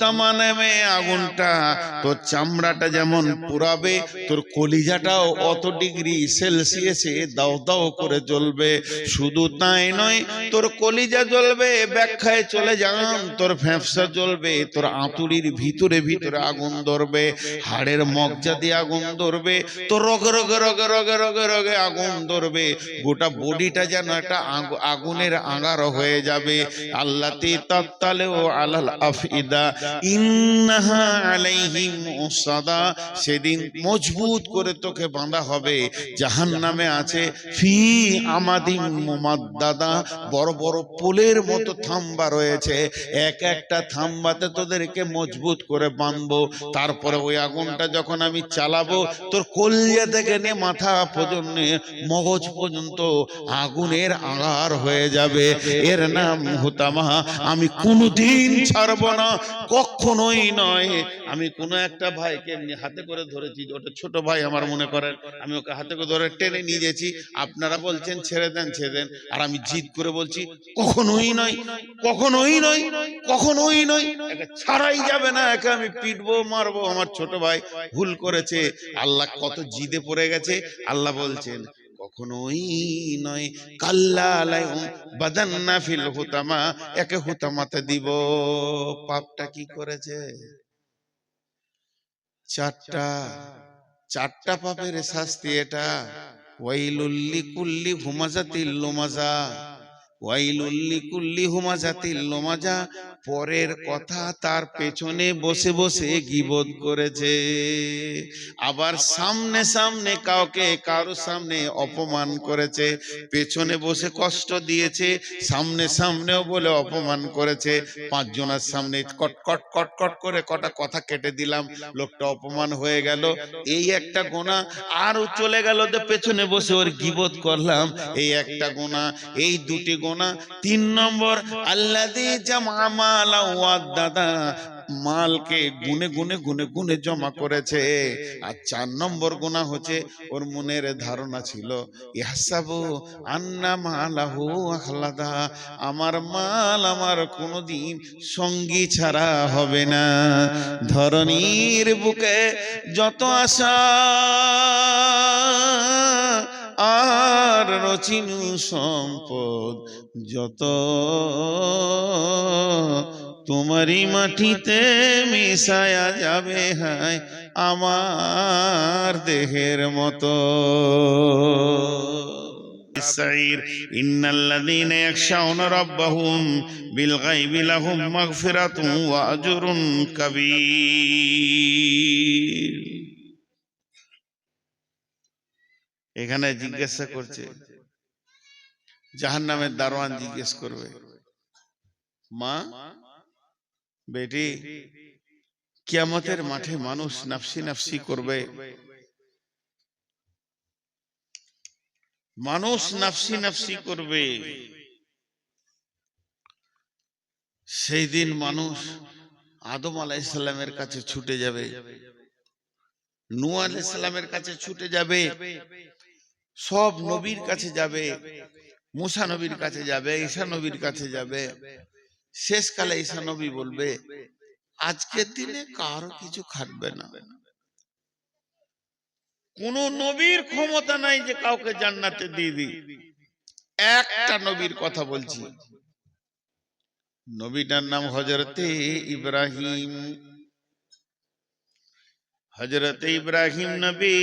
হুতামা নামে আগুনটা তোর চামড়াটা যেমন পুরাবে, তোর কলিজাটাও অত ডিগ্রি সেলসিয়াসে দাও দাও করে জ্বলবে। শুধু তাই নয়, তোর কলিজা জ্বলবে, ব্যাখ্যায় চলে যান, তোর ফ্যাঁপসা জ্বলবে, তোর আঁতুড়ির ভিতরে ভিতরে আগুন ধরবে, হাড়ের মগজা দিয়ে আগুন ধরবে, তোর রগে রগে রগে রগে রগে রগে আগুন ধরবে, গোটা বডিটা যেন একটা আগুনের আঙার হয়ে যাবে। আল্লাতি তাত্তালেও আলাল আফিদা ইন্নাহা আলাইহিম মুসাদা, সেদিন মজবুত করে তোকে বাঁধা হবে। জাহান্নামে আছে ফি আমাদিন মুমাদ্দাদা, বড় বড় পোলের মতো থাম্বা রয়েছে, এক একটা থাম্বাতে তোদেরকে মজবুত করে বাঁধবো। তারপরে ওই আগুনটা যখন আমি চালাবো, তোর কলিজা থেকে নিয়ে মাথা পর্যন্ত, মগজ পর্যন্ত আগুনের আগার হয়ে যাবে। এর নাম হুতামা। আমি কোনোদিন ছাড়বো না, কখনোই নয়। আমি কোনো একটা ভাইকে হাতে করে ধরেছি, ওটা ছোট ভাই আমার, মনে করেন আমি ওকে হাতে করে ধরে টেনে নিয়ে গেছি, আপনারা বলছেন ছেড়ে দেন ছেড়ে দেন, আর আমি জিদ করে বলছি কখনোই নয়, কখনোই নয়, কখনোই নয়, একে ছাড়াই যাবে না, একে আমি পিটবো মারবো। আমার ছোট ভাই ভুল করেছে, আল্লাহ কত জিদে পড়ে গেছে। আল্লাহ বলছেন কখনোই নয়, কাল্লা আলাইহুম বাদান্না ফিল হুতামা, একে হুতামাতে দিব। পাপটা কি করেছে? চারটা পাপের শাস্তি এটা। ওয়াইলুল লিকুল্লি হুমাজাতিল লুমাজা, ওয়াইলুল লিকুল্লি হুমাজাতিল লুমাজা, পরের কথা তার পেছনে বসে বসে গীবত করেছে। আবার সামনে সামনে কাউকে কারো সামনে অপমান করেছে, পেছনে বসে কষ্ট দিয়েছে, সামনে সামনেও বলে অপমান করেছে। পাঁচজনের সামনে কট কট কট কট করে কটা কথা কেটে দিলাম, লোকটা অপমান হয়ে গেল, এই একটা গোনা। আরও চলে গেল যে পেছনে বসে ওর গীবত করলাম, এই একটা গোনা। এই দুটি গোনা। 3 নম্বর, আল্লাযী জামা মালা ওয়াদাদা, মালকে গুনে গুনে গুনে গুনে জমা করেছে। আর 4 নম্বর গুনাহ হচ্ছে ওর মনের ধারণা ছিল ইহসাবু আন্না মালাহু আখলাদা, আমার মাল আমার কোনোদিন সঙ্গী ছাড়া হবে না। ধরনীর বুকে যত আশা আর রচিনু সম্পদ যত, তোমারই মাটিতে মিশায়া যাবে হায় আমার দেহের মতো। ইন্নাল্লাযীনা ইয়াখশাউনা রাব্বাহুম বিল গায়বি লাহুম মাগফিরাতুন ওয়া আজরুন কাবীর। এখানে জিজ্ঞাসা করছে, জাহান্নামের দারোয়ান জিজ্ঞেস করবে, মা বেটি, কিয়ামতের মাঠে মানুষ নাফসি নাফসি করবে, মানুষ নাফসি নাফসি করবে। সেই দিন মানুষ আদম আলাইহিস সালামের কাছে ছুটে যাবে, নূহ আলাইহিস সালামের কাছে ছুটে যাবে, সব নবীর কাছে যাবে, মুসা নবীর কাছে যাবে, ঈসা নবীর কাছে যাবে। শেষকালে ঈসা নবী বলবে, আজকের দিনে কারো কিছু খাটবে না। কোন নবীর ক্ষমতা নাই যে কাউকে জান্নাতে দিয়ে দিই। একটা নবীর কথা বলছি, নবীটার নাম হযরতে ইব্রাহিম। হযরতে ইব্রাহিম নবী,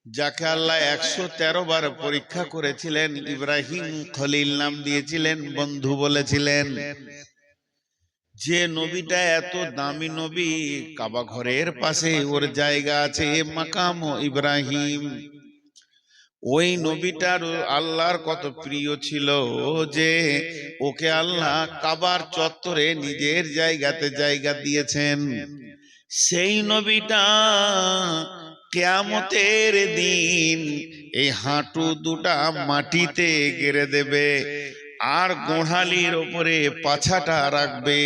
যাকে আল্লাহ 113 বার পরীক্ষা করেছিলেন, ইব্রাহিম খলিল নাম দিয়েছিলেন, বন্ধু বলেছিলেন। যে নবীটা এত দামি নবী, কাবা ঘরের পাশে ওর জায়গা আছে, মাকাম ইব্রাহিম। ওই নবীটার আল্লাহর কত প্রিয় ছিল যে ওকে আল্লাহ কাবার চত্বরে নিজের জায়গাতে জায়গা দিয়েছেন। সেই নবীটা কিয়ামতের দিন এই হাঁটু দুটা মাটিতে গেড়ে দেবে, আর গোড়ালির ওপরে পাছাটা রাখবে,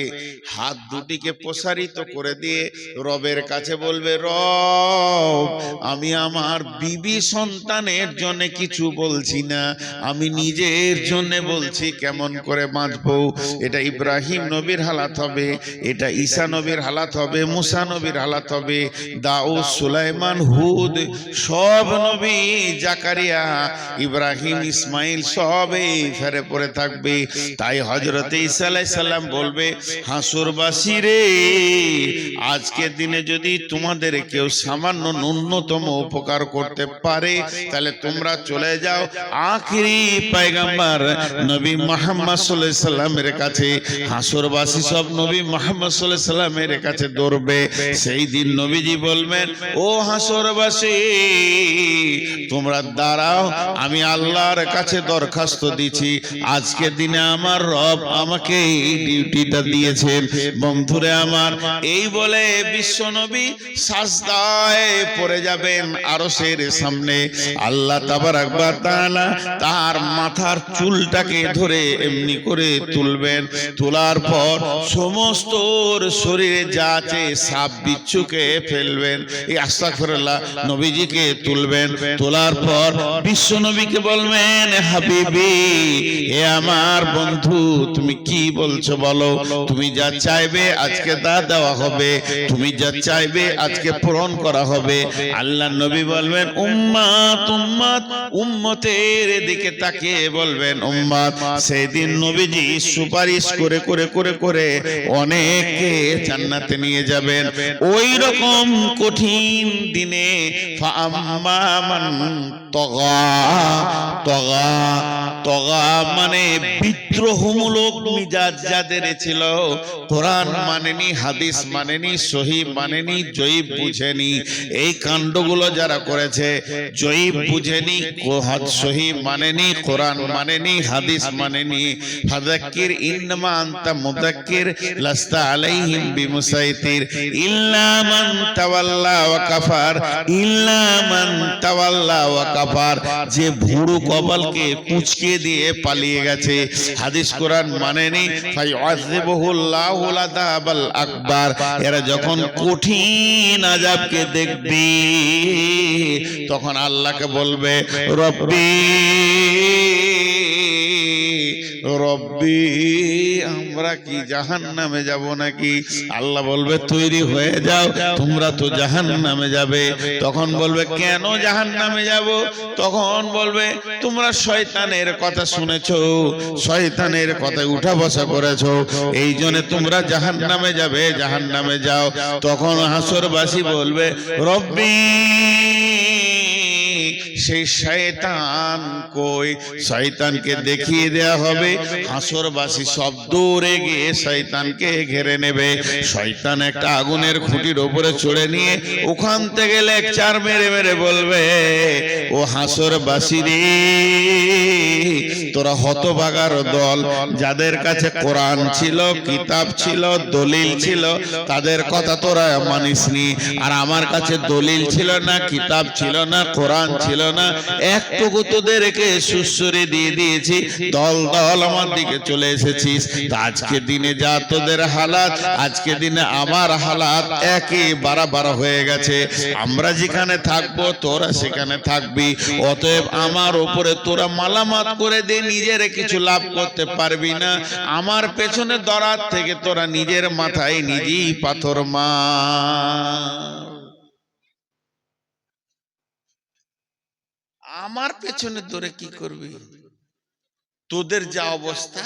হাত দুটিকে প্রসারিত করে দিয়ে রবের কাছে বলবে, রব আমি আমার বিবি সন্তানের জন্য কিছু বলছি না, আমি নিজের জন্য বলছি কেমন করে বাঁচবো। এটা ইব্রাহিম নবীর হালাত হবে, এটা ঈসা নবীর হালাত হবে, মুসা নবীর হালাত হবে, দাউদ, সুলাইমান, হুদ, সব নবী, জাকারিয়া, ইব্রাহিম, ইসমাইল সব এই ফেরে পড়ে থাকবে। তাই হযরত ঈসা আলাইহিস সালাম বলবে, হাসরবাসী রে, আজকের দিনে যদি তোমাদের কেউ সামান্য ন্যূনতম উপকার করতে পারে তাহলে তোমরা চলে যাও আখিরি পয়গম্বর নবী মুহাম্মদ সাল্লাল্লাহু আলাইহি সাল্লামের কাছে। হাসরবাসী সব নবী মুহাম্মদ সাল্লাল্লাহু আলাইহি সাল্লামের কাছে দৌড়বে। সেই দিন নবীজি বলবেন, ও হাসরবাসী তোমরা দাঁড়াও, আমি আল্লাহর কাছে দরখাস্ত দিছি, আজকের দিনে আমার রব আমাকে এই ডিউটিটা দিয়েছেন। বন্ধুরে আমার, এই বলে বিশ্বনবী সাজদায় পড়ে যাবেন আরশের সামনে। আল্লাহ তাবারাক ওয়া তাআলা তার মাথার চুলটাকে ধরে এমনি করে তুলবেন, তোলার পর সমস্ত শরীরে যা আছে সাপ বিচ্ছুকে ফেলবেন। এই আস্তাগফিরুল্লাহ, নবীজিকে তুলবেন, তোলার পর বিশ্বনবীকে বলবেন, হাবিবি এ আমার বন্ধু তুমি কি বলছো বলো, তুমি যা চাইবে আজকে তা দেওয়া হবে, তুমি যা চাইবে আজকে পূরণ করা হবে। আল্লাহ নবী বলবেন, উম্মত উম্মত, উম্মতের দিকে তাকিয়ে বলবেন উম্মত। সেদিন নবীজি সুপারিশ করে করে করে করে অনেককে জান্নাতে নিয়ে যাবেন। ওই রকম কঠিন দিনে ফাআম্মা মান তগা, তগা, তগা মানে বিদ্রোহমূলক মিজাজ যাদের ছিল, কোরআন মানেনি, হাদিস মানেনি, সহি মানেনি, জয়ীব বুঝেনি, এই কাণ্ডগুলো যারা করেছে, জয়ীব বুঝেনি, সহি মানেনি, কোরআন মানেনি, হাদিস মানেনি, ফাযাক্কির ইন্নামা আনতা মুযাক্কির লাস্তা আলাইহিম বিমুসাইতির ইল্লা মান তাওয়াল্লা ওয়া কাফার, ইল্লা মান তাওয়াল্লা ওয়া কাফার, যে ভুরু কপালকে কুঁচকে দিয়ে পালিয়ে গেছে, হাদিস কোরআন মানেনি, ফায়ুআযিবুহুল্লাহুল আযাবাল আকবার। এরা যখন কঠিন আযাবকে দেখবে তখন আল্লাহকে বলবে, রব্বি রব্বি আমরা কি জাহান্নামে যাব নাকি? আল্লাহ বলবে, তৈরি হয়ে যাও, তোমরা তো জাহান্নামে যাবে। তখন বলবে, কেন জাহান্নামে যাব? তখন বলবে, তোমরা শয়তানের কথা শুনেছো, শয়তানের কথায় উঠা বসা করেছো, এই জন্য তোমরা জাহান্নামে যাবে, জাহান্নামে যাও। তখন হাসরবাসী বলবে, রব্বি সেই শয়তান কই? শয়তানকে দেখিয়ে দেয়া হবে। হাসরবাসী সব দৌড়ে গিয়ে শয়তানকে ঘিরে নেবে। শয়তান একটা আগুনের খুঁটির উপরে চড়ে নিয়ে ওখান থেকে লেকচার মেরে মেরে বলবে, ও হাসরবাসী রে, তোরা হতভাগার দল, যাদের কাছে কোরআন ছিল, কিতাব ছিল, দলিল ছিল, তাদের কথা তোরা মানিসনি। আর আমার কাছে দলিল ছিল না, কিতাব ছিল না, কোরআন ছিল না, একটুকু তোদেরকে সুসুরি দিয়ে দিয়েছি, দল দল আমার দিকে চলে এসেছিস। আজকে দিনে যা তোদের হালাত, আজকে দিনে আমার হালাত একই বাড়াবার হয়ে গেছে। আমরা যেখানে থাকবো তোরা সেখানে থাকবি, অতএব আমার উপরে তোরা মালামাত করে দে, নিজের কিছু লাভ করতে পারবি না। আমার পেছনে দরাত থেকে তোরা নিজের মাথায় নিজেই পাথর মার। আমার পেছনে তোরে কি করবি? তোদের যা অবস্থা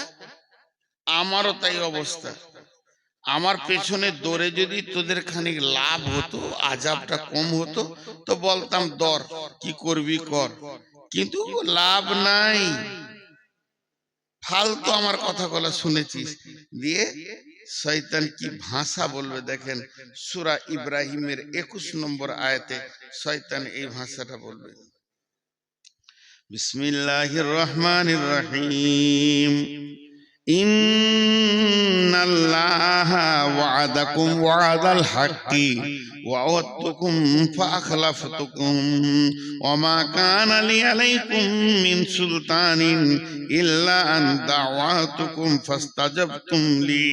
আমারও তাই অবস্থা। আমার পেছনে দৌড়ে যদি তোদের খানিক লাভ হতো, আজাবটা কম হতো, তো বলতাম দর, কি করবি কর, কিন্তু লাভ নাই। ফালতু আমার কথা বলা শুনেছিস। দিয়ে শয়তান কি ভাষা বলবে দেখেন, সূরা ইব্রাহিমের 21 নম্বর আয়াতে শয়তান এই ভাষাটা বলবে, বিসমিল্লাহির রহমানির রহিম, ইন্নাল্লাহা ওয়াদাকুম ওয়াদাল হাক্কি ওয়া ওয়াদতুকুম ফাআখলাফতুকুম ওয়া মা কানা লি আলাইকুম মিন সুলতানিন ইল্লা আন দাওয়াতুকুম ফাস্তাজাবতুম লি।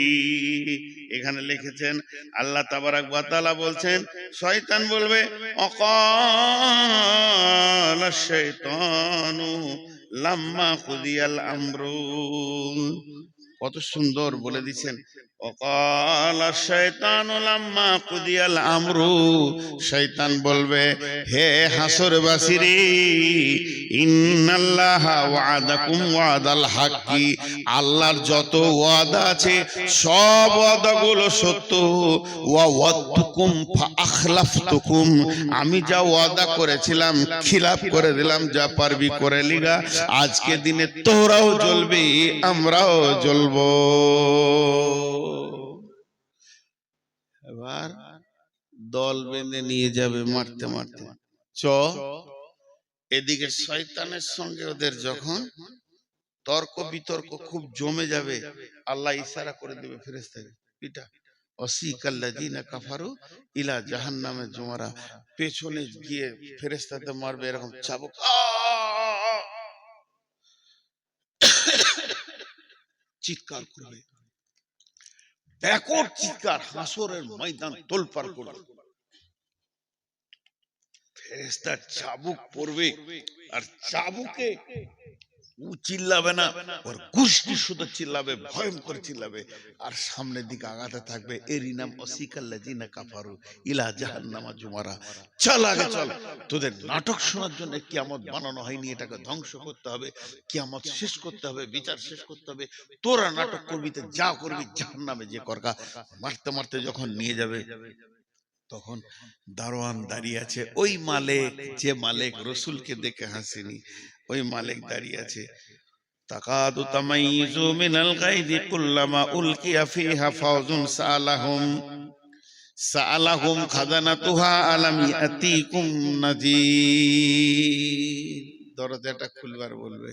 এখানে লিখেছেন আল্লাহ তাবারাক ওয়া তাআলা বলছেন, শয়তান বলবে অকালা শাইতানু লাম্মা কুদিয়াল আমরু। কত সুন্দর বলে দিচ্ছেন, অকালা শাইতানু লাম্মা কুদিয়াল আমরু। শয়তান বলবে, হে হাসরবাসীরে, ইন্নাল্লাহা ওয়াদাকুম ওয়াদাল হাক্কি, আল্লাহর যত ওয়াদা আছে সব ওয়াদাগুলো সত্য। ওয়া ওয়াদতুকুম ফাআখলাফতুকুম, আমি যা ওয়াদা করেছিলাম খিলাফ করে দিলাম, যা পারবি করে লিগা। আজকে দিনে তোরাও জ্বলবি আমরাও জ্বলব। এবার দল বেঁধে নিয়ে যাবে মারতে মারতে। এদিকে শয়তানের সঙ্গে ওদের যখন তর্ক বিতর্ক খুব জমে যাবে, আল্লাহ ইশারা করে দেবে ফেরেশতাকে, পিটা ওয়াসিকাল্লাযিনা কাফারু ইলা জাহান্নামে জুমারা, পেছনে গিয়ে ফেরেশতাতে মারবে এরকম চাবুক, চিৎকার করবে, ব্যাকট চিৎকার, হাসরের ময়দান তোলপাড় করবে। ফেরেশতা চাবুক পড়বে, আর চাবুকে ও চিল্লাবে না, ওর গোষ্ঠী শুধু চিল্লাবে, ভয়ঙ্কর চিল্লাবে, আর সামনের দিকে আগাতে থাকবে। এরই নাম ওয়াসিকাল্লাযিনা কাফারু ইলা জাহান্নামা জুমারা। চল আগে চল, তোদের নাটক শোনার জন্য কিয়ামত বানানো হয়নি, এটাকে ধ্বংস করতে হবে, কিয়ামত শেষ করতে হবে, বিচার শেষ করতে হবে। তোরা নাটক করবি তো যা করবি, জাহান্নামে যে করগা। মারতে মারতে যখন নিয়ে যাবে, তখন দারোয়ান দাঁড়িয়ে আছে, ওই মালিক, যে মালিক রসুলকে দেখে হাসেনি, ওই মালিক দাঁড়িয়ে আছে। তাকাদু তামাইযু মিনাল গায়যি কুল্লামা উলকিয়া ফিহা ফাওজুন সাআলাহুম খাজানাতুহা আলাম ইয়াতিকুম নাযীর। দরজাটা খুলবার বলবে,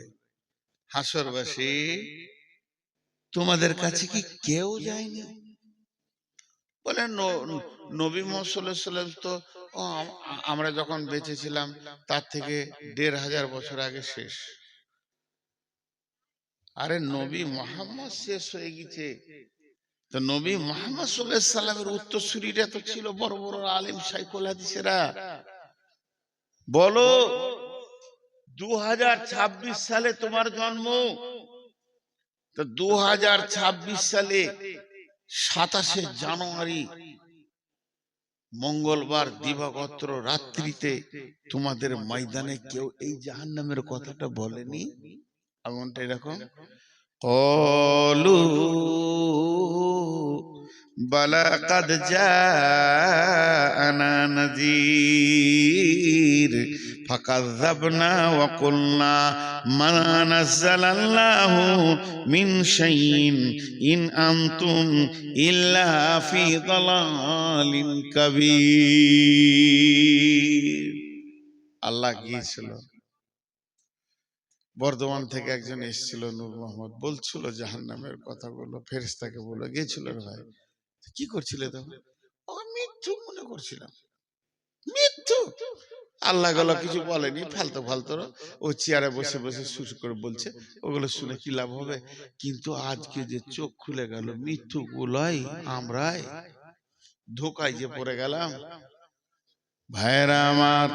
হাসরবাসী তোমাদের কাছে কি কেউ যায়নি? বলে নবী মুহাম্মদ সাল্লাল্লাহু আলাইহি ওয়াসাল্লাম তো আমরা যখন বেঁচে ছিলাম তার থেকে ১৫০০ বছর আগে শেষ। আরে নবী মুহাম্মদ শেষ হয়ে গেছে, তো নবী মুহাম্মদ সাল্লাল্লাহু আলাইহি সাল্লামের উত্তরসূরিরা তো ছিল বড় বড় আলেম শাইখুল হাদিসেরা। বলো ২০২৬ সালে তোমার জন্ম, তো ২০২৬ সালে ২৭শে জানুয়ারি মঙ্গলবার দিবাগত রাত্রিতে তোমাদের ময়দানে কেউ এই জাহান্নামের কথাটা বলেনি? এমনটা এরকম ক্বালু বালা কাদ জাআনা নাযীর ফাকাযযাবনা ওয়া কুলনা মা নাযালাল্লাহু মিন শাইইন ইন আনতুম ইল্লা ফি দালালিন কাবীর। আল্লাহ গিয়েছিল, বর্ধমান থেকে একজন এসেছিল, নূর মোহাম্মদ, বলছিল জাহান্নামের কথাগুলো, ফেরেশতাকে বলে গিয়েছিল। ভাই কি করছিলে তখন? ও মিথ্যু মনে করছিলাম, মিথ্যু। আল্লাহ গুলো কিছু বলেনি, ফালতু ফালতু ও চেয়ারে বসে বসে শুরু করে বলছে, ওগুলো শুনে কি লাভ হবে? কিন্তু আজকে যে চোখ খুলে গেল, মিথ্যু গুলাই আমরাই ধোকায় যে পড়ে গেলাম। ভাইরা আমার,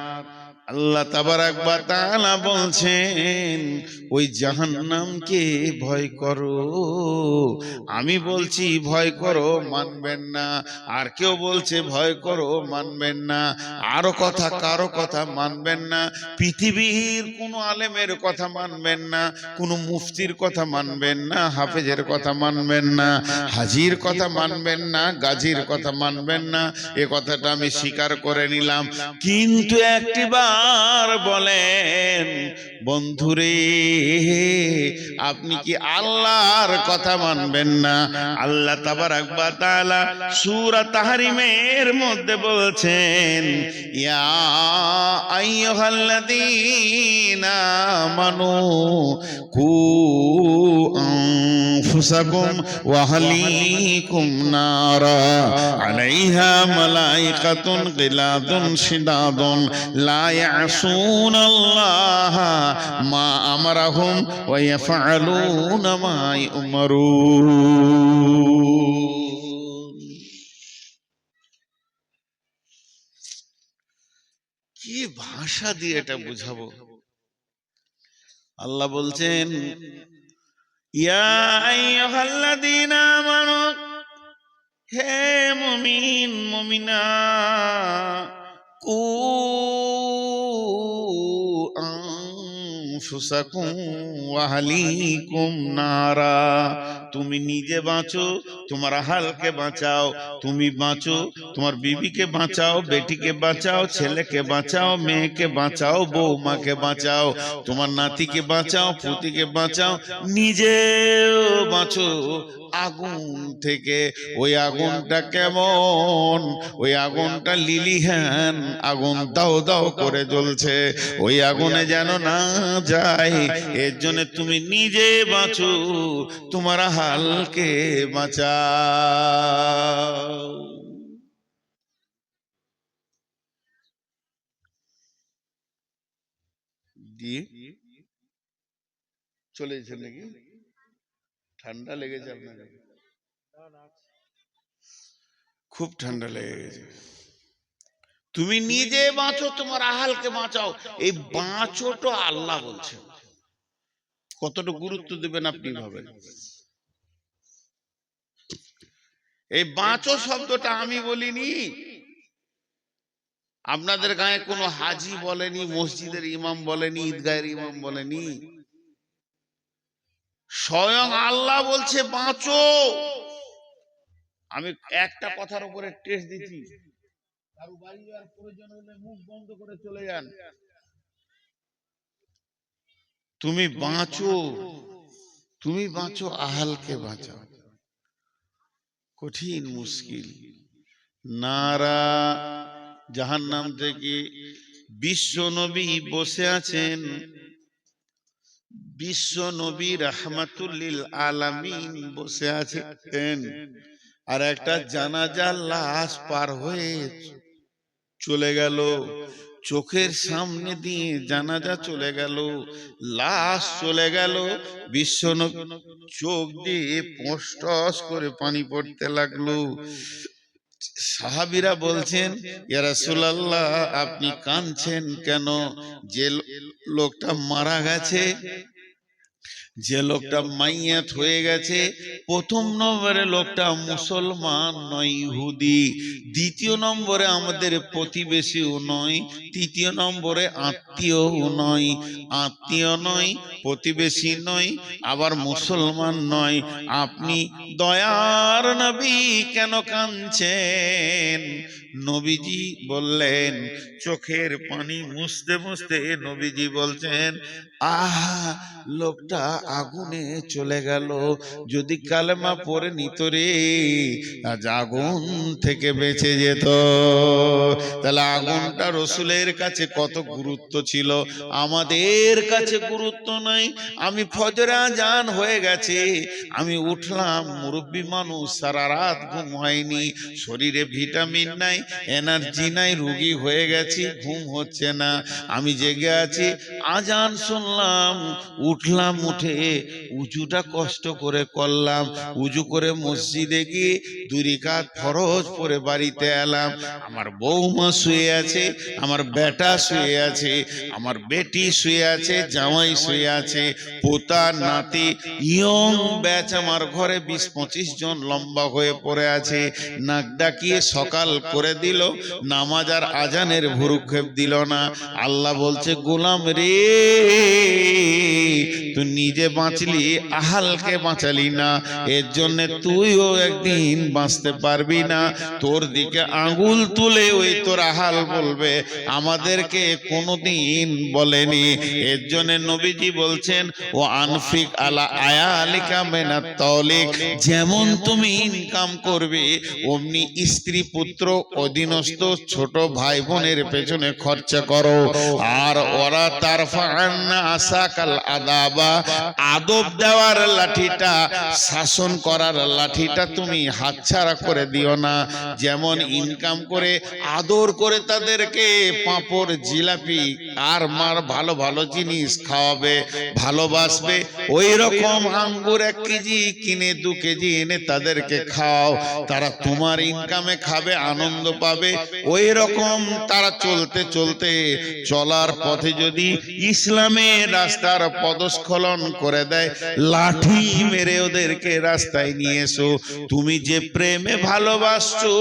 আল্লাহ তাবারাক ওয়া তাআলা বলছেন ওই জাহান্নামকে ভয় করো। আমি বলছি ভয় করো, মানবেন না। আর কেউ বলছে ভয় করো, মানবেন না। আরো কথা, কারো কথা মানবেন না। পৃথিবীর কোনো আলেমের কথা মানবেন না, কোনো মুফতির কথা মানবেন না, হাফেজের কথা মানবেন না, হাজির কথা মানবেন না, গাজীর কথা মানবেন না। এ কথাটা আমি স্বীকার করে নিলাম। কিন্তু একটিবার বলেন, বন্ধুরে আপনি কি আল্লাহর কথা মানবেন না? আল্লাহ তাবারাক ওয়া তাআলা সূরা তাহরিমের মধ্যে বলছেন, ইয়া আইয়ুহাল্লাযীনা আমানু কু আনফুসাকুম ওয়া আহলিকুম নারা আলাইহা মালাইকাতুন গিলাদুন শিদাদুন লা ইয়াসুনাল্লাহা মা আমারাহুম ওয়া ইয়াফআলুনা মা ইউমারুন। কি ভাষা দিয়ে এটা বুঝাবো? আল্লাহ বলছেন, ইয়া আইয়ুহাল্লাযীনা আমানু, হে মুমিন মুমিনা, কু আনফুসাকুম ওয়া আহলিকুম নারা, তুমি নিজে বাঁচো, তোমার আহালকে বাঁচাও, তুমি বাঁচো, তোমার বিবিকে বাঁচাও, বেটিকে বাঁচাও, ছেলেকে বাঁচাও, মেয়েকে বাঁচাও, বৌমাকে বাঁচাও, তোমার নাতিকে বাঁচাও, পুতিকে বাঁচাও, নিজেও বাঁচো আগুন থেকে। ওই আগুনটা কেমন? ওই আগুনটা লিলিহান আগুন, দাও দাও করে জ্বলছে, ওই আগুনে যেন না যায়, এর জন্য তুমি নিজে বাঁচো, তোমার হালকে বাঁচাও। দিয়ে চলে গেছে নাকি? ঠান্ডা লেগেছে আপনাকে? খুব ঠান্ডা লেগে গেছে। তুমি নিজে বাঁচো, তোমার আহালকে বাঁচাও। এই বাঁচোটা আল্লাহ বলছে, কতটা গুরুত্ব দেবেন আপনি ভাবেন। এই বাঁচো শব্দটা আমি বলিনি, আপনাদের গায়ে কোনো হাজি বলেনি, মসজিদের ইমাম বলেনি, ঈদগাহের ইমাম বলেনি, স্বয়ং আল্লাহ বলছে বাঁচো। আমি একটা কথার উপরে টেস্ট দিচ্ছি, কারো বাড়ি যাওয়ার প্রয়োজন হলে মুখ বন্ধ করে চলে যান। তুমি বাঁচো, তুমি বাঁচো, আহালকে বাঁচাও। কঠিন মুশকিল। নারা, জাহান্নাম থেকে বিশ্ব নবী বসে আছেন, বিশ্ব নবী রাহমাতুল লিল আলামিন বসে আছেন, আর একটা জানাজার লাশ পার হয়ে চলে গেল, চোখের সামনে দিয়ে জানাজা চলে গেল, লাশ চলে গেল, বিশ্ব নবী চোখ দিয়ে পশটস করে পানি পড়তে লাগলো। সাহাবীরা বলছেন, ইয়া রাসূলুল্লাহ আপনি কাঁদছেন কেন? যে লোকটা মারা গেছে, যে লোকটা মাইয়াত হয়ে গেছে, প্রথম নম্বরে লোকটা মুসলমান নয়, ইহুদি। দ্বিতীয় নম্বরে আমাদের প্রতিবেশীও নয়, তৃতীয় নম্বরে আত্মীয়ও নয়, আত্মীয় নয়, প্রতিবেশী নয়, আবার মুসলমান নয়। আপনি দয়ার নবী কেন কাঁদছেন? নবীজি বললেন, চোখের পানি মুছতে মুছতে নবীজি বলছেন, আহা লোকটা আগুনে চলে গেল, যদি কালেমা পড়ে নিত রে, আজ আগুন থেকে বেঁচে যেত। তাহলে আগুনটা রসুলের কাছে কত গুরুত্ব ছিল, আমাদের কাছে গুরুত্ব নাই। আমি ফজরে আজান হয়ে গেছে, আমি উঠলাম, মুরব্বী মানুষ, সারা রাত ঘুম হয়নি, শরীরে ভিটামিন নাই, এনার্জি নাই, রোগী হয়ে গেছি, ঘুম হচ্ছে না, আমি জেগে আছি, আজান শুনলাম, উঠলাম, উঠে উজুটা কষ্ট করে করলাম, উজু করে মসজিদে গিয়ে 2 রাকাত ফরজ পড়ে বাড়িতে এলাম। আমার বৌমা শুয়ে আছে, আমার বেটা শুয়ে আছে, আমার বেটি শুয়ে আছে, জামাই শুয়ে আছে, পোতা নাতি ইয়ং ব্যাচ আমার ঘরে 20-25 জন লম্বা হয়ে পড়ে আছে। নাক ডাকিয়ে সকাল করে দিল, নামাজ আর আজানের ভুরুক্ষেপ দিল না। আল্লাহ বলছে, গোলাম রে, তুই নিজে বাঁচলি, আহালকে বাঁচালি না, এর জন্য তুইও একদিন বাঁচতে পারবি না। তোর দিকে আঙ্গুল তুলে ওই তোর আহাল বলবে, আমাদেরকে কোনোদিন বলেনি। এর জন্য নবীজি বলছেন, ও আনফিক আলা আয়ালিকা মিনাত তাওলিক, যেমন তুমি ইনকাম করবে অমনি স্ত্রী পুত্র অধীনস্থ ছোট ভাই বোনের পেছনে খরচা করো। আর ওরা তারফা'আন্না আসাকাল আদাবা, আদব দেওয়ার লাঠিটা, শাসন করার লাঠিটা তুমি হাতছাড়া করে দিও না। যেমন ইনকাম করে আদর করে তাদেরকে পাঁপড় জিলাপি আর মার ভালো ভালো জিনিস খাওয়াবে, ভালোবাসবে, ওই রকম আঙ্গুর 1 কেজি কিনে 2 কেজি এনে তাদেরকে খাও, তারা তোমার ইনকামে খাবে, আনন্দ পাবে। ওই রকম তারা চলতে চলতে চলার পথে যদি ইসলামের রাস্তার পদস্খলন করে দেয়, লাঠি মেরে ওদেরকে রাস্তায় নিয়ে এসো। তুমি যে প্রেমে ভালোবাসছো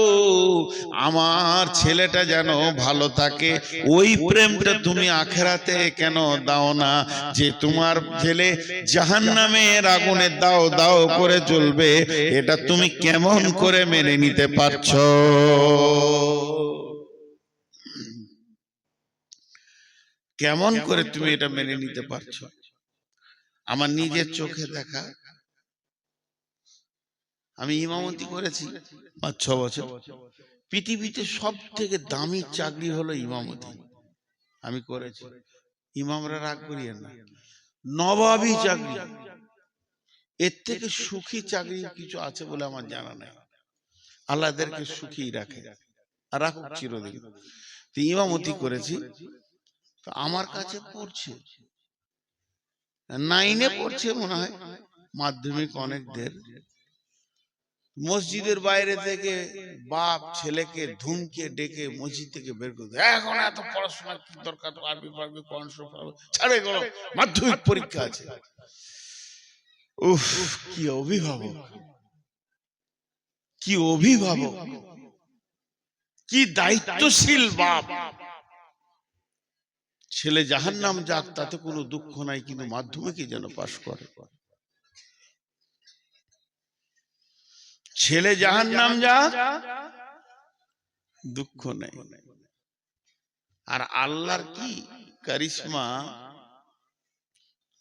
আমার ছেলেটা যেন ভালো থাকে, ওই প্রেমটা তুমি আখিরাতে কেন দাও না, যে তোমার ছেলে জাহান্নামের আগুনে দাও দাও করে জ্বলবে, এটা তুমি কেমন করে মেনে নিতে পারছো? কেমন করে তুমি এটা মেনে নিতে পারছো? আমার নিজের চোখে দেখা, আমি ইমামতি করেছি 5-6 বছর। পৃথিবীতে সব থেকে দামি চাকরি হলো ইমামতি, আমি করেছি। ইমামরা রাগ করিয়েন না, নবাবী চাকরি, এর থেকে সুখী চাকরি কিছু আছে বলে আমার জানা নাই। আল্লাহ এদেরকে সুখী রাখে আর রাখুক চিরদিন। তো ইমামতি করেছি, তো আমার কাছে পড়ছে 9-এ পড়ছে মনে হয়, মাধ্যমিক অনেক দের। মসজিদের বাইরে থেকে বাপ ছেলেকে ধুমকে ডেকে মসজিদ থেকে বের করে দেয়, এখন এত পড়াশোনার কি দরকার, আরবি পারবি, কোরআন শরীফ পারবি, ছাড়ে গেল, মাধ্যমিক পরীক্ষা আছে। উফ, কি অভিভাবক, কি অভিভাবক, কি দায়িত্বশীল বাপ। ছেলে জাহান্নাম যাক তাতে কোনো দুঃখ নাই, কিন্তু মাধ্যমিকে যেন পাশ করে। ছেলে জাহান্নাম যাক দুঃখ নেই। আর আল্লাহর কি কারিশমা,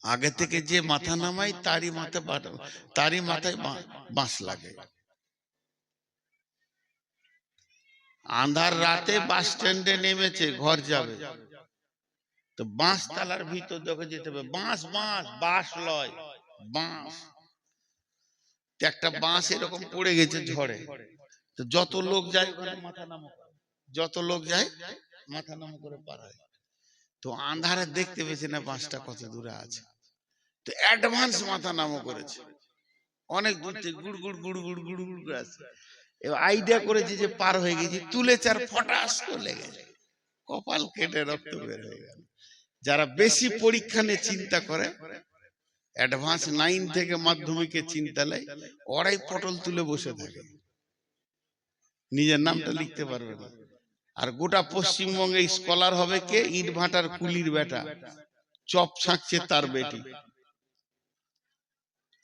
আগে থেকে যে মাথা নামাই তারই মাথায় বাঁশ লাগে। আন্ধার রাতে বাস স্ট্যান্ডে নেমেছে, ঘর যাবে, তো বাঁশ তালার ভিতর দেখে যেতে হবে, বাঁশ বাঁশ বাঁশ লয় বাঁশ, একটা বাঁশ এরকম পড়ে গেছে ঝড়ে, তো যত লোক যায় ওখানে মাথা নামো, যত লোক যায় মাথা নামো করে পার হয়। তো আন্ধারে দেখতে পেয়েছে না বাঁশটা কত দূরে আছে, তো অ্যাডভান্স মাথা নামো করেছে, অনেক দূর থেকে গুড় গুড় গুড় গুড় গুড় গুড় করে আছে। এবার আইডিয়া করেছে যে পার হয়ে গেছি, তুলে চার ফটাস করে লেগেছে, কপাল কেটে রক্ত বের হয়ে গেল। যারা বেশি পরীক্ষা নিয়ে চিন্তা করে, অ্যাডভান্স 9 থেকে মাধ্যমিকে চিন্তা লাই, ওরাই পটল তুলে বসে থাকে, নিজের নামটা লিখতে পারবে না। আর গোটা পশ্চিমবঙ্গে স্কলার হবে কে? ইট ভাটার কুলির বেটা, চপ ছাঁকছে তার বেটি।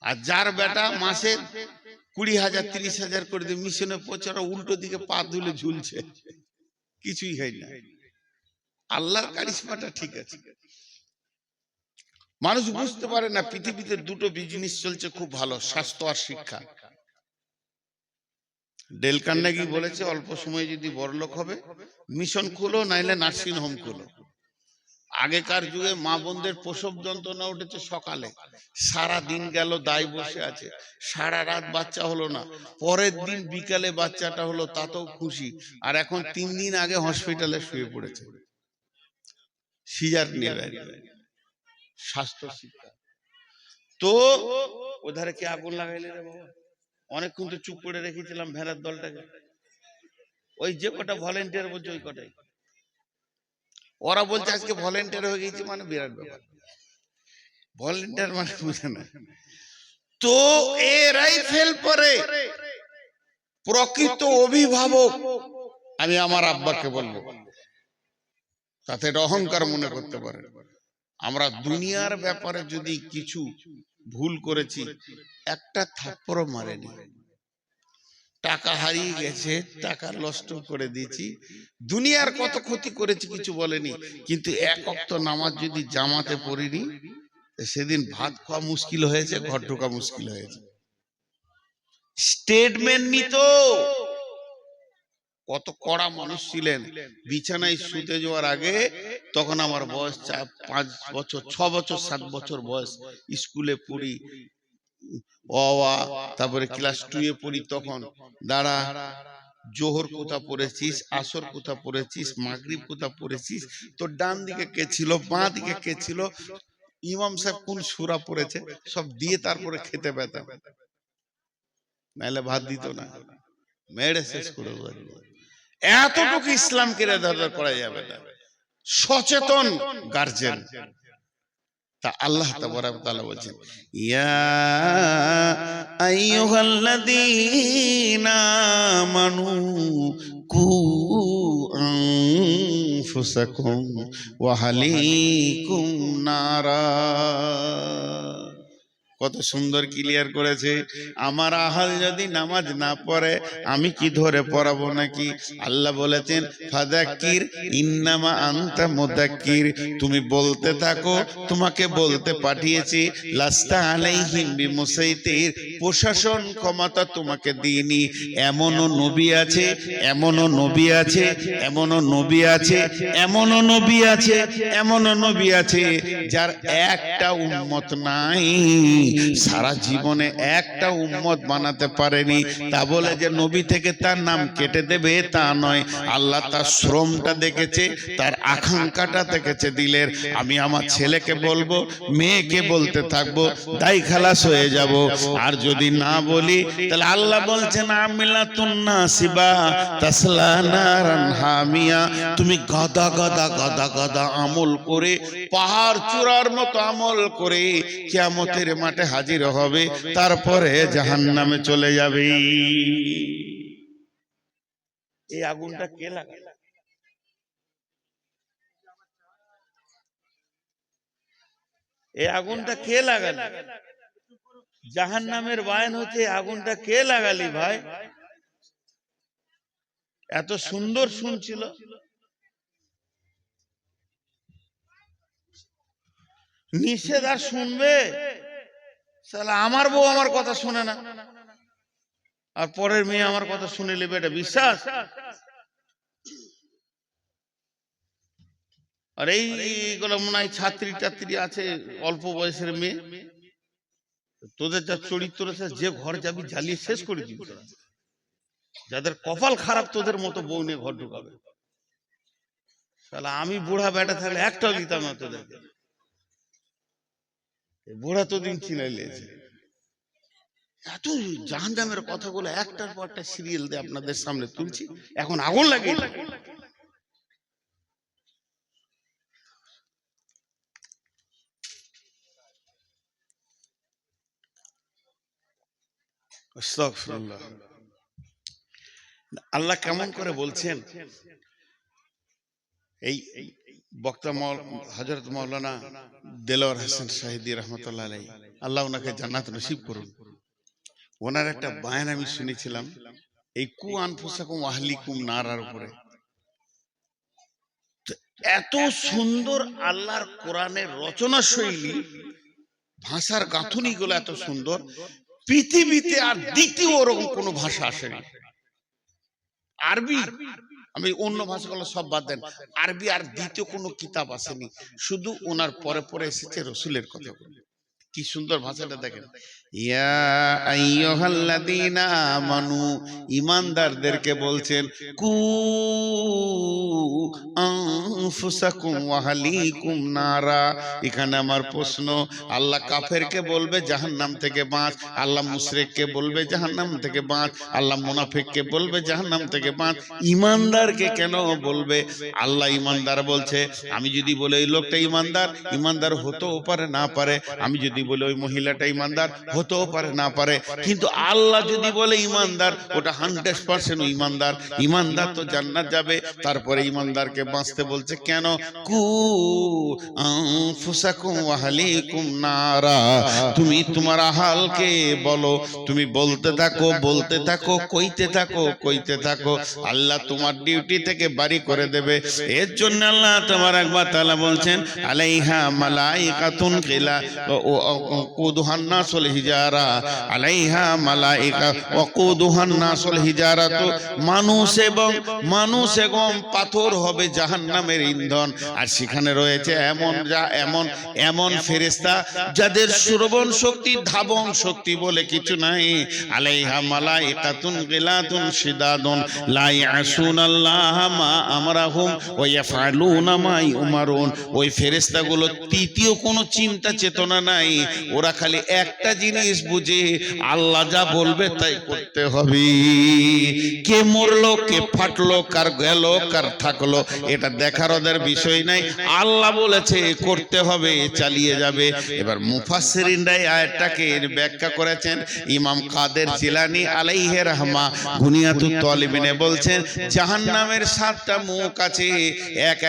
আর যার বেটা মাসে 20,000 30,000 করে দিয়ে মিশনে পৌঁছে, উল্টো দিকে পা তুলে ঝুলছে, কিছুই হয় না। আল্লাহর কারিশমাটা ঠিক আছে। মানুষ বুঝতে পারে না পৃথিবীতে দুটো বিজনেস চলছে খুব ভালো, স্বাস্থ্য আর শিক্ষা। ডেল কার্নেগি বলেছে অল্প সময়ে যদি বড়লোক হবে মিশন খুলো, নাইলে নার্সিং হোম খুলো। আগেকার যুগে মা বোনদের প্রসব যন্ত্রণা উঠেছে সকালে, সারা দিন গেল দায় বসে আছে, সারা রাত বাচ্চা হলো না, পরের দিন বিকালে বাচ্চাটা হলো, তাতেও খুশি। আর এখন 3 দিন আগে হসপিটালে শুয়ে পড়েছে, সিজার নেবে। স্বাস্থ্য শিক্ষা তো ওধারে কি আগুন লাগাইলে রে বাবা? অনেকক্ষণ তো চুপ করে রেখেছিলাম ভেড়ার দলটাকে, ওই যে কটা ভলেন্টিয়ার বলছে ওই কটাই, ওরা বলছে আজকে ভলেন্টিয়ার হয়ে গেছি, মানে বিরাট ব্যাপার। ভলেন্টিয়ার মানে বুঝে না তো, এরাই ফেল করে। প্রকৃত অভিভাবক আমি আমার আব্বাকে বলবো, তাতে অহংকার মনে করতে পারে। আমরা দুনিয়ার ব্যাপারে যদি কিছু ভুল করেছি, একটা থাপ্পড়ও মারেনি, টাকা হারিয়ে গেছে, টাকা নষ্ট করে দিয়েছি, দুনিয়ার কত ক্ষতি করেছি কিছু বলেনি, কিন্তু 1 ওয়াক্ত নামাজ যদি জামাতে পড়িনি, সেদিন ভাত খাওয়া মুশকিল হয়েছে, ঘর ঢোকা মুশকিল হয়েছে। স্টেটমেন্ট নিত, কত কড়া মানুষ ছিলেন। বিছানায় শুতে যাওয়ার আগে, তখন আমার বয়স 5 বছর 6 বছর 7 বছর বয়স, স্কুলে পড়ি, তারপরে ক্লাস 2 এ পড়ি, তখন দাঁড়া, জোহর কোথা পড়েছিস, আসর কোথা পড়েছিস, মাগরিব কোথা পড়েছিস, তোর ডান দিকে কে ছিল, বাঁ দিকে কে ছিল, ইমাম সাহেব কোন সূরা পড়েছে, সব দিয়ে তারপরে খেতে পেতাম, নাহলে ভাত দিত না, মেরে শেষ করে দেব। এতটুকু ইসলামকে রেদার করা যাবে না। সচেতন গার্জেন। তা আল্লাহ তাবারক ওয়া তাআলা বলেন, ইয়া আইয়ুহাল্লাযীনা আমানু কু আনফুসাকুম ওয়া আহলিকুম নারা। কত সুন্দর ক্লিয়ার করেছে। আমার আহাল যদি নামাজ না পড়ে আমি কি ধরে পড়াবো নাকি? আল্লাহ বলেছেন ফাযাক্কির ইন্নামা আনতা মুযাক্কির, তুমি বলতে থাকো, তোমাকে বলতে পাঠিয়েছি। লাস্তা আলাইহিম বিমুসাইতির, প্রশাসন ক্ষমতা তোমাকে দিইনি। এমনও নবী আছে, এমনও নবী আছে, এমনও নবী আছে, এমনও নবী আছে, এমনও নবী আছে যার একটা উম্মত নাই, সারা জীবনে একটা উম্মত বানাতে পারেনি। তা বলে যে নবী থেকে তার নাম কেটে দেবে তা নয়। আল্লাহ তার শ্রমটা দেখেছে, তার আকাঙ্ক্ষাটা দেখেছে দিলের। আমি আমার ছেলেকে বলবো, মেয়েকে বলতে থাকবো, দাই খালাস হয়ে যাব। আর যদি না বলি তাহলে আল্লাহ বলছেন আমিলাতুন নাসিবা তাসলা নারান হামিয়া, তুমি গাদা গাদা গাদা গাদা আমল করে, পাহাড় চূড়ার মতো আমল করে কিয়ামতের মাঠে হাজির হবে, তারপরে জাহান্নামে চলে যাবে। এই আগুনটা কে লাগালো? এই আগুনটা কে লাগালো? জাহান্নামের বায়ান হচ্ছে, আগুনটা কে লাগালি ভাই? এত সুন্দর শুনছিল, নিষেধ আর শুনবে? শালা আমার বউ আমার কথা শুনে না, আর পরের মেয়ে আমার কথা শুনে নেবে, এটা বিশ্বাস? আর এইগুলো মনে হয় ছাত্রী টাত্রী আছে, অল্প বয়সের মেয়ে, তোদের যা চরিত্র আছে, যে ঘর যাবি জ্বালিয়ে শেষ করে দিবি। যাদের কপাল খারাপ তোদের মতো বউ নিয়ে ঘর ঢুকাবে। শালা আমি বুড়া বেটা থাকলে একটাও দিতাম না তোদেরকে। বুড়া তো দিন চিনাই লেছে। এত জাহান্নামের কথাগুলো একটার পর একটা সিরিয়াল দিয়ে আপনাদের সামনে তুলছি, এখন আগুন লাগে। আস্তাগফিরুল্লাহ। আল্লাহ কেমন করে বলছেন, এই বক্তা হযরত মাওলানা দেলোয়ার হোসেন শাহিদি রহমতুল্লাহ আলাইহি, আল্লাহ ওনাকে জান্নাত নসিব করুন। ওনার একটা বায়ান আমি শুনেছিলাম এই কু আনফুসাকুম আহলিকুম নারার উপরে। এত সুন্দর আল্লাহর কোরআনের রচনা শৈলী, ভাষার গাঁথুনি গুলো এত সুন্দর, পৃথিবীতে আর দ্বিতীয় ওরকম কোন ভাষা আসেনি। আরবি, আমি অন্য ভাষাগুলো সব বাদ দেন, আরবি আর দ্বিতীয় কোনো কিতাব আসেনি, শুধু ওনার পরে পরে এসেছে রসুলের কথা। কি সুন্দর ভাষাটা দেখেন। ইয়া আইয়ুহাল্লাযীনা আমানু, ঈমানদারদেরকে বলছেন, কু আনফুসাকুম ওয়া আহলিকুম নারা। এখানে আমার প্রশ্ন, আল্লাহ কাফেরকে বলবে জাহান্নাম থেকে বাঁচ, আল্লাহ মুশরিককে বলবে জাহান্নাম থেকে বাঁচ, আল্লাহ মুনাফিককে বলবে জাহান্নাম থেকে বাঁচ, ঈমানদারকে কেন বলবে? আল্লাহ ঈমানদার বলছে, আমি যদি বলি এই লোকটা ঈমানদার, ঈমানদার হতেও পারে না পারে, আমি যদি বলে ওই মহিলাটা ঈমানদার, হতেও পারে না পারে, কিন্তু আল্লাহ যদি বলে ঈমানদার, ওটা 100% ঈমানদার। ঈমানদার তো জান্নাত যাবে, তারপরে ঈমানদারকে বাঁচতে বলছে কেন? কু আনফুসাকুম ওয়া আহলিকুম নারা, তুমি তোমার আহালকে বলো, তুমি বলতে থাকো, বলতে থাকো, কইতে থাকো, কইতে থাকো, আল্লাহ তোমার ডিউটি থেকে বাড়ি করে দেবে। এর জন্য আল্লাহ তাবারক ওয়া তাআলা বলছেন, আলাইহা মালাইকাতুন কিলা কুদুহান নাস ওয়াল হিজারা। হিজারা আলাইহা মালাইকা ওয়াকুদুহান নাসুল হিজারাতু, মানুষ এবং পাথর হবে জাহান্নামের ইন্ধন। আর সেখানে রয়েছে এমন ফেরেশতা যাদের শ্রবণ শক্তি, ধাবন শক্তি বলে কিছু নাই। আলাইহা মালাইকাতুন গিলাতুন শিদাদুন লা ইয়াসুনাল্লাহা মা আমরাহুম ওয়া ইয়াফআলুনা মা ইউমারুন। ওই ফেরেশতাগুলো তৃতীয় কোনো চিন্তা চেতনা নাই, ওরা খালি একটা জিনিস বুঝে, আল্লাহ যা বলবে তাই করতে হবে। কে মরলো, কে ফাটলো, কার গেল, কার থাকলো, এটা দেখার ওদের বিষয় নাই। আল্লাহ বলেছে করতে হবে, চালিয়ে যাবে। এবার মুফাসসিরিনরা এই আয়াতটাকে ব্যাখ্যা করেছেন। ইমাম কাদের জিলানী আলাইহি রাহমা গুনিয়াতুত তালিবিনে বলছেন, জাহান্নামের 7টা মুখ আছে,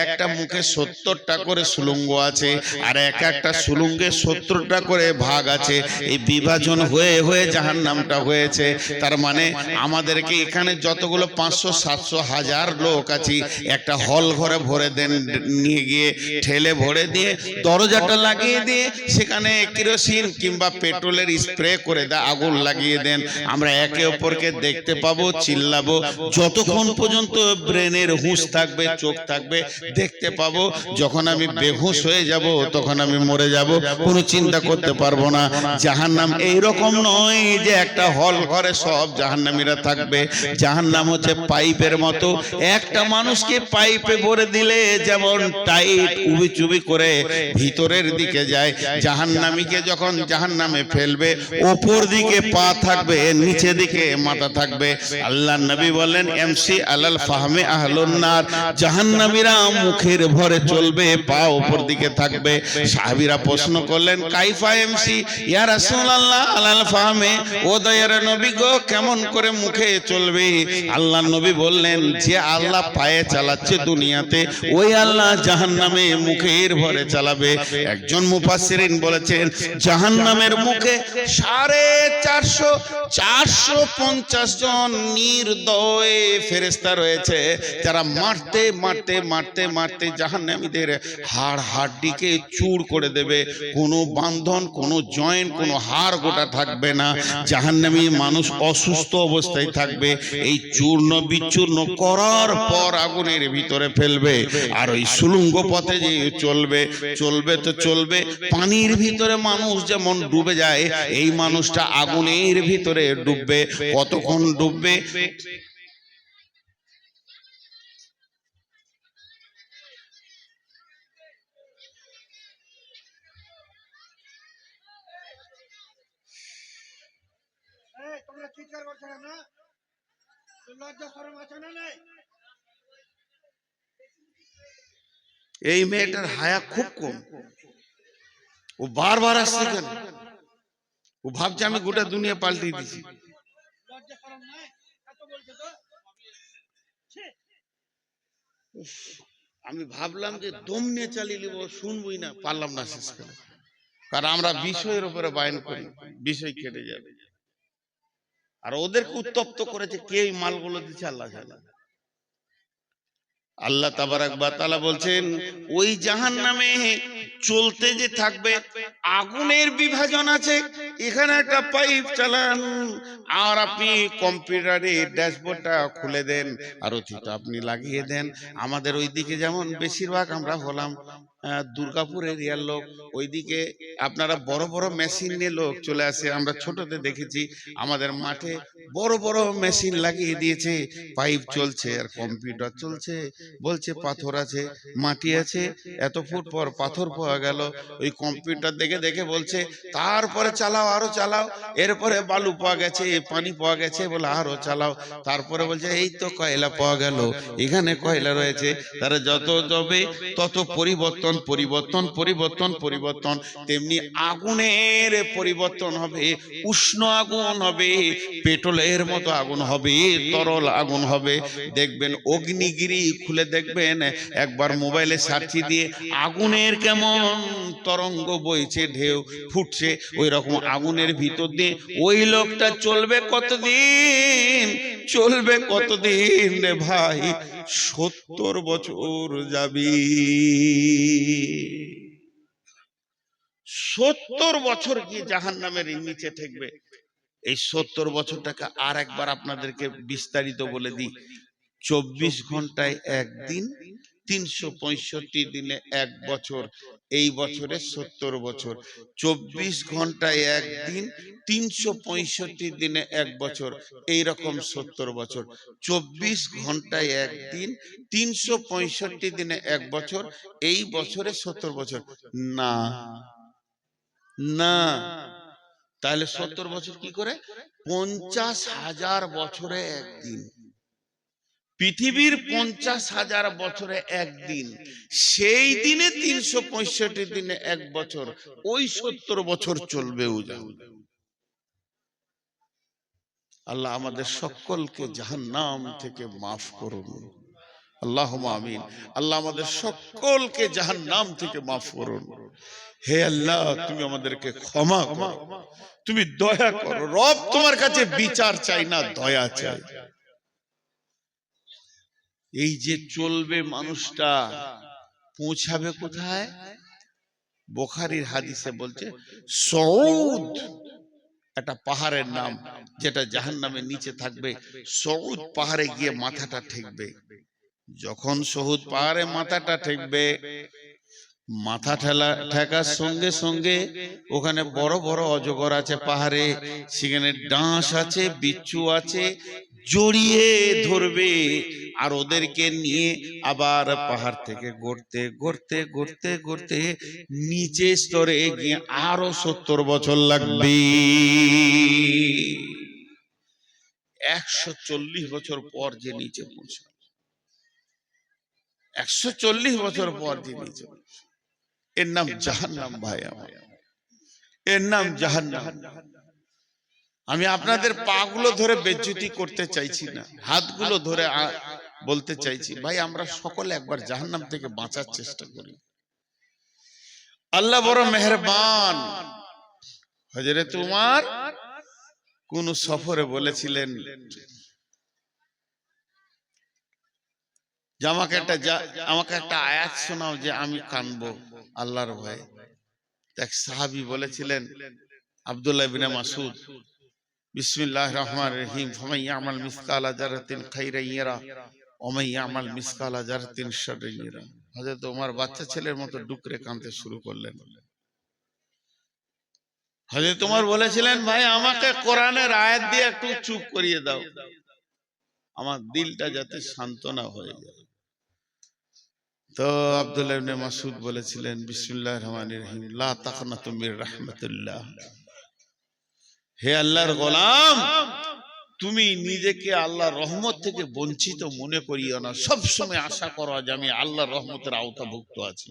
একটা মুখে 70টা করে সুলঙ্গ আছে, আর একটা সুলঙ্গে 70টা করে ভাগ আছে। এই বিভাজন হয়ে হয়ে জাহান্নামটা হয়েছে। তার মানে আমাদেরকে এখানে যতগুলো 500, 700, 1000 লোক আছি, একটা হল ঘরে ভরে দেন, নিয়ে গিয়ে ঠেলে ভরে দিয়ে দরজাটা লাগিয়ে দিয়ে সেখানে কেরোসিন কিংবা পেট্রোলের স্প্রে করে দেয়, আগুন লাগিয়ে দেন। আমরা একে অপরকে দেখতে পাবো, চিল্লাবো, যতক্ষণ পর্যন্ত ব্রেনের হুঁশ থাকবে, চোখ থাকবে, দেখতে পাবো। যখন আমি বেহুশ হয়ে যাব, তখন আমি মরে যাব, কোনো চিন্তা করতে পারবো না। জাহান্নাম এইরকম নয় যে একটা হল ঘরে সব জাহান্নামীরা থাকবে। জাহান্নাম হচ্ছে পাইপের মতো, একটা মানুষকে পাইপে ভরে দিলে যেমন টাইট উবি চুবি করে ভিতরের দিকে যায়, জাহান্নামীকে যখন জাহান্নামে ফেলবে, ওপর দিকে পা থাকবে, নিচে দিকে মাথা থাকবে। আল্লাহর নবী বললেন, এমসি আলাল ফাহমে আহলুন নার, জাহান্নামীরা মুখের ভরে চলবে, পা ওপর দিকে থাকবে। সাহাবীরা প্রশ্ন করলেন, কাইফা এমসি ইয়া রাসূলুল্লাহ আলাল ফাহমে, ও দয়ার নবী গো, কেমন করে মুখে চলবে? আল্লাহর নবী বললেন, যে আল্লাহ পায়ে চালাচ্ছে দুনিয়াতে, ওই আল্লাহ জাহান্নামে মুখের ভরে চালাবে। একজন মুফাসসিরিন বলেছেন, জাহান্নামের মুখে 450 জন নির্দয় ফেরেশতা রয়েছে, যারা মারতে মারতে মারতে মারতে জাহান্নামীদের হাড় হাড্ডিকে চূর করে দেবে। কোনো বান্ধন, কোনো জয়েন্ট, কোনো হাড় গোটা থাকবে না। জাহান্নামী মানুষ অসুস্থ অবস্থায় থাকবে। এই চূর্ণ বিচূর্ণ করার পর আগুনের ভিতরে ফেলবে। আর ওই সুলঙ্গ পথে যে চলবে তো চলবে। পানির ভিতরে মানুষ যেমন ডুবে যায়, এই মানুষটা আগুনের ভিতরে ডুববে। কতক্ষণ ডুববে? এই মেয়েটার হায়া খুব কম, ও বারবার আসছে কেন? ও ভাবছে আমি গোটা দুনিয়া পাল্টে দিয়েছি। আমি ভাবলাম যে দম নিয়ে চালিয়ে নিব, শুনবই না, পারলাম না শেষ করে। কারণ আমরা বিষয়ের উপরে বায়ন করি, বিষয় কেটে যাবে। আর ওদেরকে উত্তপ্ত করেছে কে? এই মালগুলো দিচ্ছে আল্লাহ জানে। আল্লাহ তাবারাক ওয়া তাআলা বলছেন, ওই জাহান্নামে চলতে যে থাকবে, আগুনের বিভাজন আছে। এখানে একটা পাইপ চালান, আর আপনি কম্পিউটারে ড্যাশবোর্ডটা খুলে দেন, আর ওইটা আপনি লাগিয়ে দেন। আমাদের ওইদিকে যেমন বেশিরভাগ আমরা হলাম দুর্গাপুর এরিয়ার লোক, ওইদিকে আপনারা বড় বড় মেশিন নিয়ে লোক চলে আসে। আমরা ছোটতে দেখেছি আমাদের মাঠে বড় বড় মেশিন লাগিয়ে দিয়েছে, পাইপ চলছে আর কম্পিউটার চলছে। বলছে পাথর আছে, মাটি আছে, এত ফুট পর পাথর পাওয়া গেল। ওই কম্পিউটার দেখে দেখে বলছে তারপরে চালাও, আরো চালাও। এরপরে বালু পাওয়া গেছে, পানি পাওয়া গেছে, বলে আরো চালাও। তারপরে বলছে এই তো কয়লা পাওয়া গেল, এখানে কয়লা রয়েছে। তারা যত যাবে তত পরিবর্তন পরিবর্তন পরিবর্তন পরিবর্তন। তেমনি আগুনের পরিবর্তন হবে, উষ্ণ আগুন হবে, পেট্রোলের মতো আগুন হবে, তরল আগুন হবে। দেখবেন অগ্নিগিরি খুলে দেখবেন, একবার মোবাইলে সার্চ দিয়ে আগুনের কেমন তরঙ্গ বইছে, ঢেউ ফুটছে, ওই রকম আগুনের ভিতর দিয়ে ওই লোকটা চলবে কতদিন? চলবে কতদিন রে ভাই? 70 বছর যাবি। 70 বছর গিয়ে জাহান্নামের নিচে থাকবে। এই 70 বছরটাকে আর একবার আপনাদেরকে বিস্তারিত বলে দিই। 24 ঘন্টায় একদিন, 365 দিনে এক বছর। এই বছরে 70 বছর। 24 ঘন্টায় একদিন, 365 দিনে এক বছর, এইরকম 70 বছর। 24 ঘন্টায় একদিন, 365 দিনে এক বছর, এই বছরে 70 বছর। না না, তাহলে 70 বছর কি করে? 50,000 বছরে একদিন। পৃথিবীর 50,000 বছরে একদিন, সেই দিনে 365 দিনে এক বছর, ওই 70 বছর চলবে। আল্লাহ আমাদের সকলকে জাহান্নাম থেকে মাফ করুন, আল্লাহুম্মা আমিন। আল্লাহ আমাদের সকলকে জাহান্নাম থেকে মাফ করুন। হে আল্লাহ, তুমি আমাদেরকে ক্ষমা করো, তুমি দয়া করো। রব তোমার কাছে বিচার চাই না, দয়া চাই। এই যে চলবে মানুষটা, পৌঁছাবে কোথায়? বুখারীর হাদিসে বলছে সউদ, একটা পাহাড়ের নাম, যেটা জাহান্নামের নিচে থাকবে। সউদ পাহাড়ে গিয়ে মাথাটা ঠেকবে। যখন সউদ পাহাড়ে মাথাটা ঠেকবে, মাথা ঠেকার সঙ্গে সঙ্গে ওখানে বড় বড় অজগর আছে পাহাড়ে, সেখানে ডাঁশ আছে, বিচ্ছু আছে, জড়িয়ে ধরবে। আর ওদেরকে নিয়ে আবার পাহাড় থেকে গড়তে গড়তে গড়তে গড়তে নিচে স্তরে গিয়ে আরো 70 বছর লাগবে। 140 বছর পর যে নিচে পৌঁছে, 140 বছর পর যে নিচে, এর নাম জাহান্নাম। ভাই আমার, এর নাম জাহান্নাম। আমি আপনাদের পাগুলো ধরে বেজ্জতি করতে চাইছি না, হাতগুলো ধরে বলতে চাইছি, ভাই আমরা সকলে একবার জাহান্নাম থেকে বাঁচার চেষ্টা করি। আল্লাহ বড় মেহেরবান। হযরত উমর কোন সফরে বলেছিলেন যে আমাকে একটা আয়াত শোনাও যে আমি কানবো আল্লাহর ভয়ে। এক সাহাবী বলেছিলেন, আব্দুল্লাহ ইবনে মাসউদ, বিসমিল্লাহির রহমানির রহিম, ফামান ইয়ামাল মিসকালা যারাতিন খাইরান ইয়ারা ওয়া মান ইয়ামাল মিসকালা যারাতিন শাররান ইয়ারা। হযরত ওমর বাচ্চা ছেলের মতো ডুকরে কাঁদতে শুরু করলেন। হযরত ওমর বলেছিলেন, ভাই আমাকে কোরআনের আয়াত দিয়ে একটু চুপ করিয়ে দাও, আমার দিলটা যাতে সান্ত্বনা হয়ে যায়। তো আব্দুল্লাহ ইবনে মাসউদ বলেছিলেন, বিসমিল্লাহির রহমানির রহিম, লা তাকনাতু মির রাহমাতিল্লাহ। হে আল্লাহর গোলাম, তুমি নিজেকে আল্লাহর রহমত থেকে বঞ্চিত মনে করিও না। সব সময় আশা করো যে আমি আল্লাহর রহমতের আওতাভুক্ত আছি,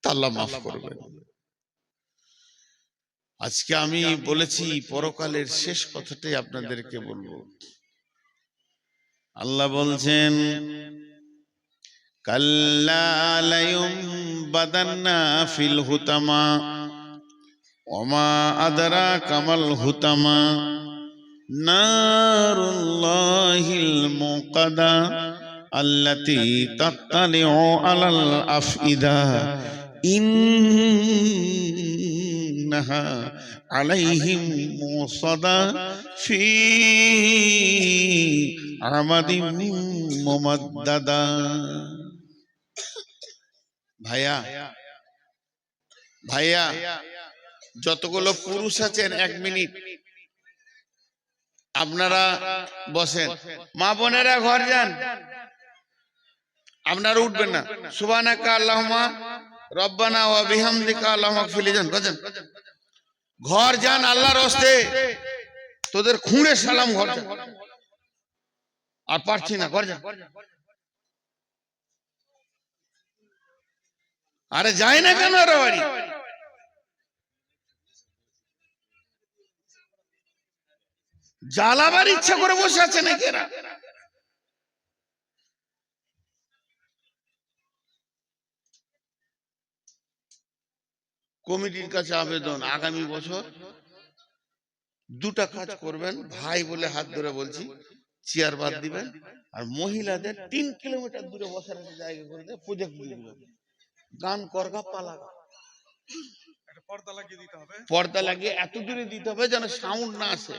আল্লাহ মাফ করবেন। আজকে আমি বলেছি পরকালের শেষ কথাটাই আপনাদেরকে বলবো। আল্লাহ বলছেন, কাল্লা লায়ুমবাদান্না ফিল হুতামা ওয়া মা আদরাকা মাল হুতামা নারুল্লাহিল মুকাদা আল্লাতী তাত্তালিউ আলাল আফইদা ইন্নাহা আলাইহিম মুসাদা ফি আমাদিন মুমাদ্দাদা। ভাইয়া ভাইয়া, যতগুলো পুরুষ আছেন, 1 মিনিট আপনারা বসেন। মা বোনেরা ঘর যান, আপনারা উঠবেন না। সুবহানাকা আল্লাহুম্মা রব্বানা ওয়া বিহামদিকা আল্লাহুম্মা গফিরলি, যান ঘর যান, আল্লাহর রাস্তে তোদের খুঁড়ে সালাম ঘর যান। আর পারছি না, ঘর যান। আরে যায় না কেন ওরা বাড়ি? জ্বালাবার ইচ্ছা করে বসে আছে নাকি এরা? কমিটির কাছে আবেদন, আগামী বছর 2টা কাজ করবেন, ভাই বলে হাত ধরে বলছি, চেয়ার বাদ দিবেন, আর মহিলাদের 3 কিলোমিটার দূরে বসার জায়গা করে দিয়ে প্রজেক্ট দিয়ে দিবেন, গান করগা পালাগা, একটা পর্দা লাগিয়ে এত দূরে দিতে হবে যেন সাউন্ড না আসে।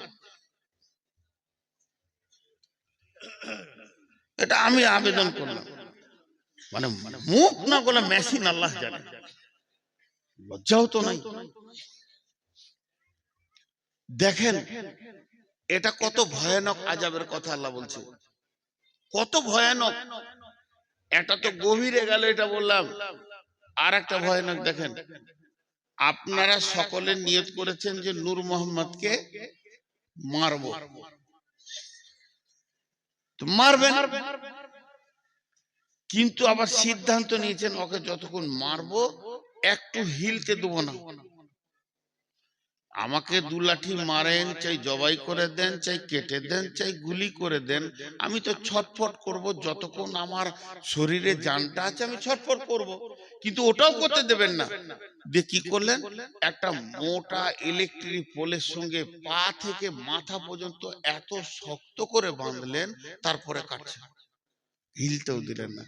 এটা আমি আবেদন করলাম, মানে মুখ না বলে মেশিন আল্লাহ জানে, লজ্জাও তো নাই। দেখেন এটা কত ভয়ানক আযাবের কথা আল্লাহ বলছে, কত ভয়ানক। এটা তো গভীরে গেল, এটা বললাম। আর একটা ভয়ানক দেখেন, আপনারা সকলে নিয়ত করেছেন যে নূর মোহাম্মদকে মারব, তো মারবেন, কিন্তু আবার সিদ্ধান্ত নিয়েছেন ওকে যতক্ষণ মারবো একটু হিলতে দেবো না। আমাকে দু লাঠি মারেন, চাই জবাই করে দেন, চাই কেটে দেন, চাই গুলি করে দেন, আমি তো ছটফট করব, যতক্ষণ আমার শরীরে জানটা আছে আমি ছটফট করব, কিন্তু ওটাও করতে দেবেন না। দিয়ে কি করলেন, একটা মোটা ইলেকট্রিক পোলের সঙ্গে পা থেকে মাথা পর্যন্ত এত শক্ত করে বাঁধলেন, তারপরে কাটছেন, হিলতেও দিলেন না।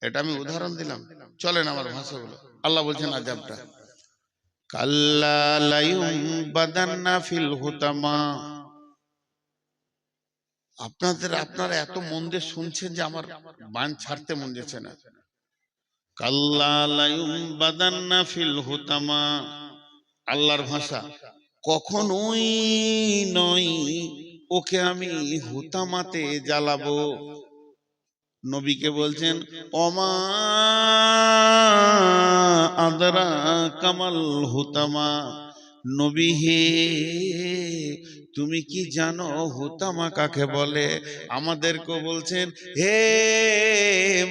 এটা আমি উদাহরণ দিলাম, চলেন আমার ভাষাগুলো। আল্লাহ বলছেন আযাবটা, কাল্লা লায়ুমবাদান্না ফিল হুতামা। আপনারা এত মন দিয়ে শুনছেন যে আমার বান ছাড়তে মন যাচ্ছে না। কাল্লা লায়ুমবাদান্না ফিল হুতামা, আল্লাহর ভাষা, কখনোই নয় ওকে আমি হুতামাতে জ্বালাবো। নবীকে বলছেন, ওমা আদরা কামাল হুতামা, নবী হে তুমি কি জানো হুতামা কাকে বলে? আমাদেরকে বলছেন, হে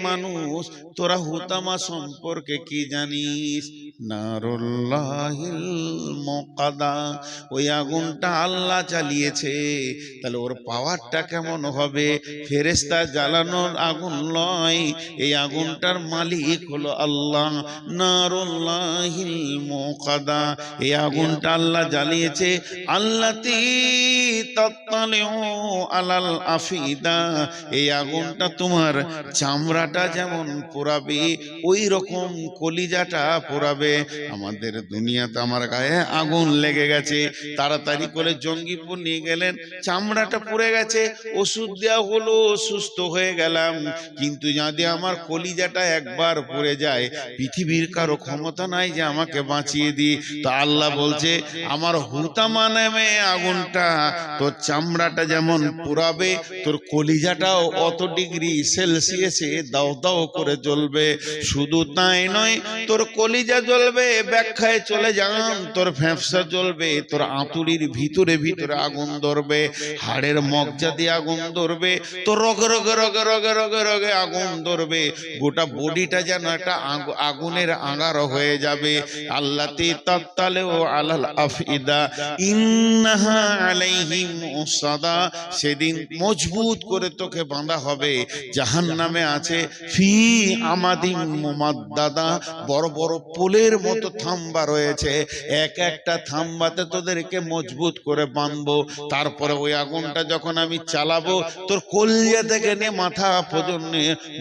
মানুষ তোরা হুতামা সম্পর্কে কি জানিস? নারুল্লাহিল মুকাদা, ওই আগুনটা আল্লাহ চালিয়েছে, তাহলে ওর পাওয়ারটা কেমন হবে? ফেরেশতা জ্বালানোর আগুন নয়, এই আগুনটার মালিক হলো আল্লাহ। নারুল্লাহিল মুকাদা, এই আগুনটা আল্লাহ জ্বালিয়েছে। আল্লাতী তাত্তালিউ আলাল আফিদা, এই আগুনটা তোমার চামড়াটা যেমন পোড়াবে ওই রকম কলিজাটা পোড়াবে। আমাদের দুনিয়াতে আমার গায়ে আগুন লেগে গেছে, তাড়াতাড়ি করে জঙ্গিপুর নিয়ে গেলেন, চামড়াটা পুড়ে গেছে, ওষুধ দেওয়া হলো, সুস্থ হয়ে গেলাম, কিন্তু যদি আমার কলিজাটা একবার পুড়ে যায়, পৃথিবীর কারো ক্ষমতা নাই যে আমাকে বাঁচিয়ে দি। তো আল্লাহ বলছে, আমার হুতামা নামে আগুনটা তোর চামড়াটা যেমন পুড়াবে, তোর কলিজাটাও অত ডিগ্রি সেলসিয়াসে দাও দাও করে জ্বলবে। শুধু তাই নয়, তোর কলিজা জ্বলবে, ব্যাখ্যায় চলে যান, তোর ফ্যাঁপসা জ্বলবে, তোর আঁতুড়ির ভিতরে ভিতরে আগুন ধরবে, হাড়ের মগজা দিয়ে আগুন ধরবে, তোর রগে রগে রগে রগে রগে রগে আগুন ধরবে, গোটা বডিটা যেন একটা আগুনের আঙার হয়ে যাবে। আল্লাতী তাত্তালিউ আলাল আফিদা ইন্নাহা আলাইহিম মুসাদা, সেদিন মজবুত করে তোকে বাঁধা হবে। জাহান্নামে আছে ফি আমাদিম মুমাদ্দাদা, বড় বড় পোলের মতো থাম্বা রয়েছে, এক একটা থাম্বাতে তোদেরকে মজবুত করে বাঁধবো। তারপরে ওই আগুনটা যখন আমি চালাবো, তোর কলিজা থেকে নিয়ে মাথা পর্যন্ত,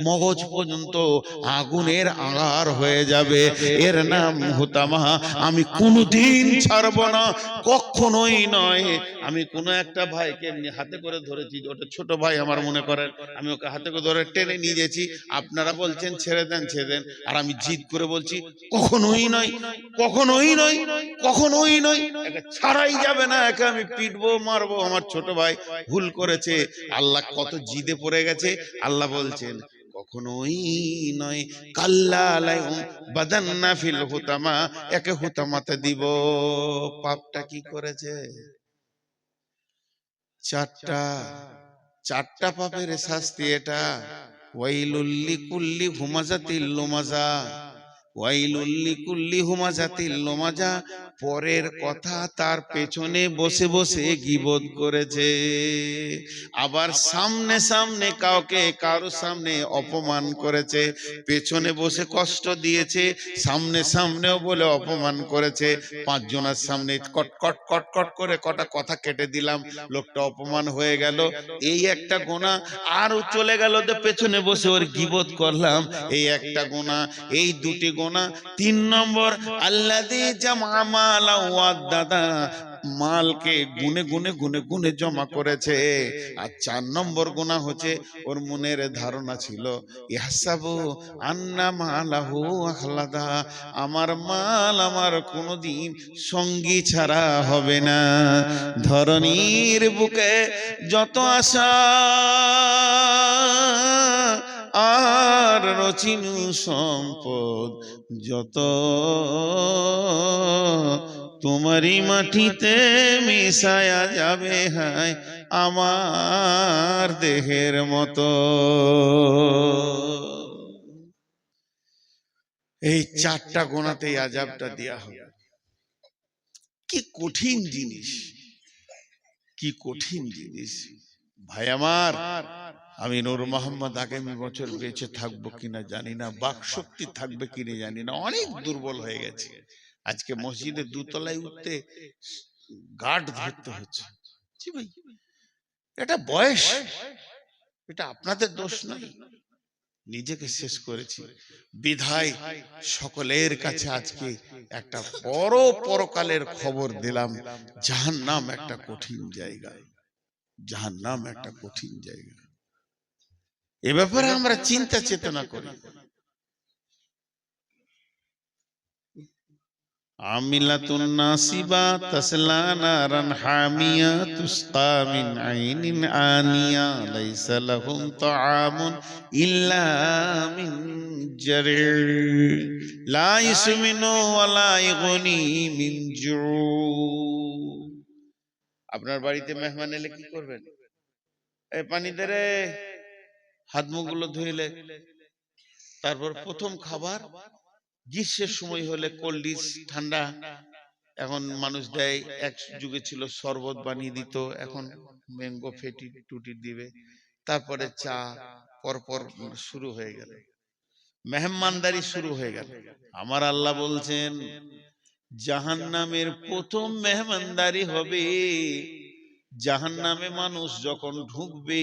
মগজ পর্যন্ত আগুনের আঙার হয়ে যাবে। এর নাম হুতামা। আমি কোনোদিন ছাড়বো না, কখনোই নয়। আমি কোনো একটা ভাইকে এমনি হাতে করে ধরেছি, ওটা ছোট ভাই আমার মনে করেন, আমি ওকে হাতে করে ধরে টেনে নিয়ে গেছি, আপনারা বলছেন ছেড়ে দেন ছেড়ে দেন, আর আমি জিদ করে বলছি কখনোই নয়, কখনোই নয়, কখনোই নয়, একে ছাড়াই যাবে না, একে আমি পিটবো মারবো। আমার ছোট ভাই ভুল করেছে, আল্লাহ কত জিদে পড়ে গেছে। আল্লাহ বলছেন কখনোই নয়, কাল্লা লায়ুমবাদান্না ফিল হুতামা, একে হুতামাতে দিব। পাপটা কি করেছে? চারটা পাপের শাস্তি এটা। ওয়াইলুল লিকুল্লি হুমাজাতিল লুমাজা, ওয়াইলুল লিকুল্লি হুমাজাতিল লুমাজা, পরের কথা তার পেছনে বসে বসে গীবত করেছে, আবার সামনে সামনে কাউকে কারো সামনে অপমান করেছে, পেছনে বসে কষ্ট দিয়েছে, সামনে সামনেও বলে অপমান করেছে। পাঁচজনের সামনে কট কট কট কট করে কটা কথা কেটে দিলাম, লোকটা অপমান হয়ে গেল, এই একটা গোনা। আর চলে গেল তো পেছনে বসে ওর গীবত করলাম, এই একটা গোনা। এই দুটি গোনা। 3 নম্বর, আল্লাযী জামা মালা ওয়া দাদা, মালকে গুনে গুনে গুনে গুনে জমা করেছে। আর 4 নম্বর গুনাহ হচ্ছে ওর মনের ধারণা ছিল ইয়াহসাবু আন্না মালাহু আখলাদা, আমার মাল আমার কোনোদিন সঙ্গী ছাড়া হবে না। ধরনীর বুকে যত আশা আর রচিনু সম্পদ যত, তোমারই মাটিতে মিশায়া যাবে হায় আমার দেহের মতো। এই 4টা গোনাতেই আযাবটা দেয়া হবে। কি কঠিন জিনিস, কি কঠিন জিনিস ভাই আমার। আমি নূর মোহাম্মদ আগামী বছর বেঁচে থাকবো কিনা জানি না, বাকশক্তি থাকবে কিনা জানি না, অনেক দুর্বল হয়ে গেছে। আজকে মসজিদে 2 তলায় উঠতে গার্ড ধরতে হচ্ছে। জি ভাই, এটা বয়স, এটা আপনাদের দোষ নয়, নিজেকে শেষ করেছি বিধায় সকলের কাছে আজকে একটা বড় পরকালের খবর দিলাম। জাহান্নাম একটা কঠিন জায়গা, জাহান্নাম একটা কঠিন জায়গা। এ ব্যাপারে আমরা চিন্তা চেতনা করি। আমিলাতুন নাসিবা তাসলা নারান হামিয়া তুসকা মিন আইনিন আনিয়া লাইসা লাহুম তাআমুন ইল্লা মিন জারি' লা ইসমিনু ওয়া লা ইগনি মিন জু'। আপনার বাড়িতে মেহমান এলে কি করবেন? এই পানি দে রে, হাত মুখগুলো ধুইলে। তারপর প্রথম খাবার, গ্রীষ্মের সময় হলে কোল্ড ড্রিঙ্কস ঠান্ডা, এখন মানুষ দেয়, এক যুগে ছিল শরবত বানিয়ে দিত, এখন ম্যাঙ্গো ফেটি টুটি দিবে। তারপরে চা, পরপর শুরু হয়ে গেল, মেহমানদারি শুরু হয়ে গেল। আমার আল্লাহ বলছেন জাহান্নামের প্রথম মেহমানদারি হবে, জাহান্নামে মানুষ যখন ঢুকবে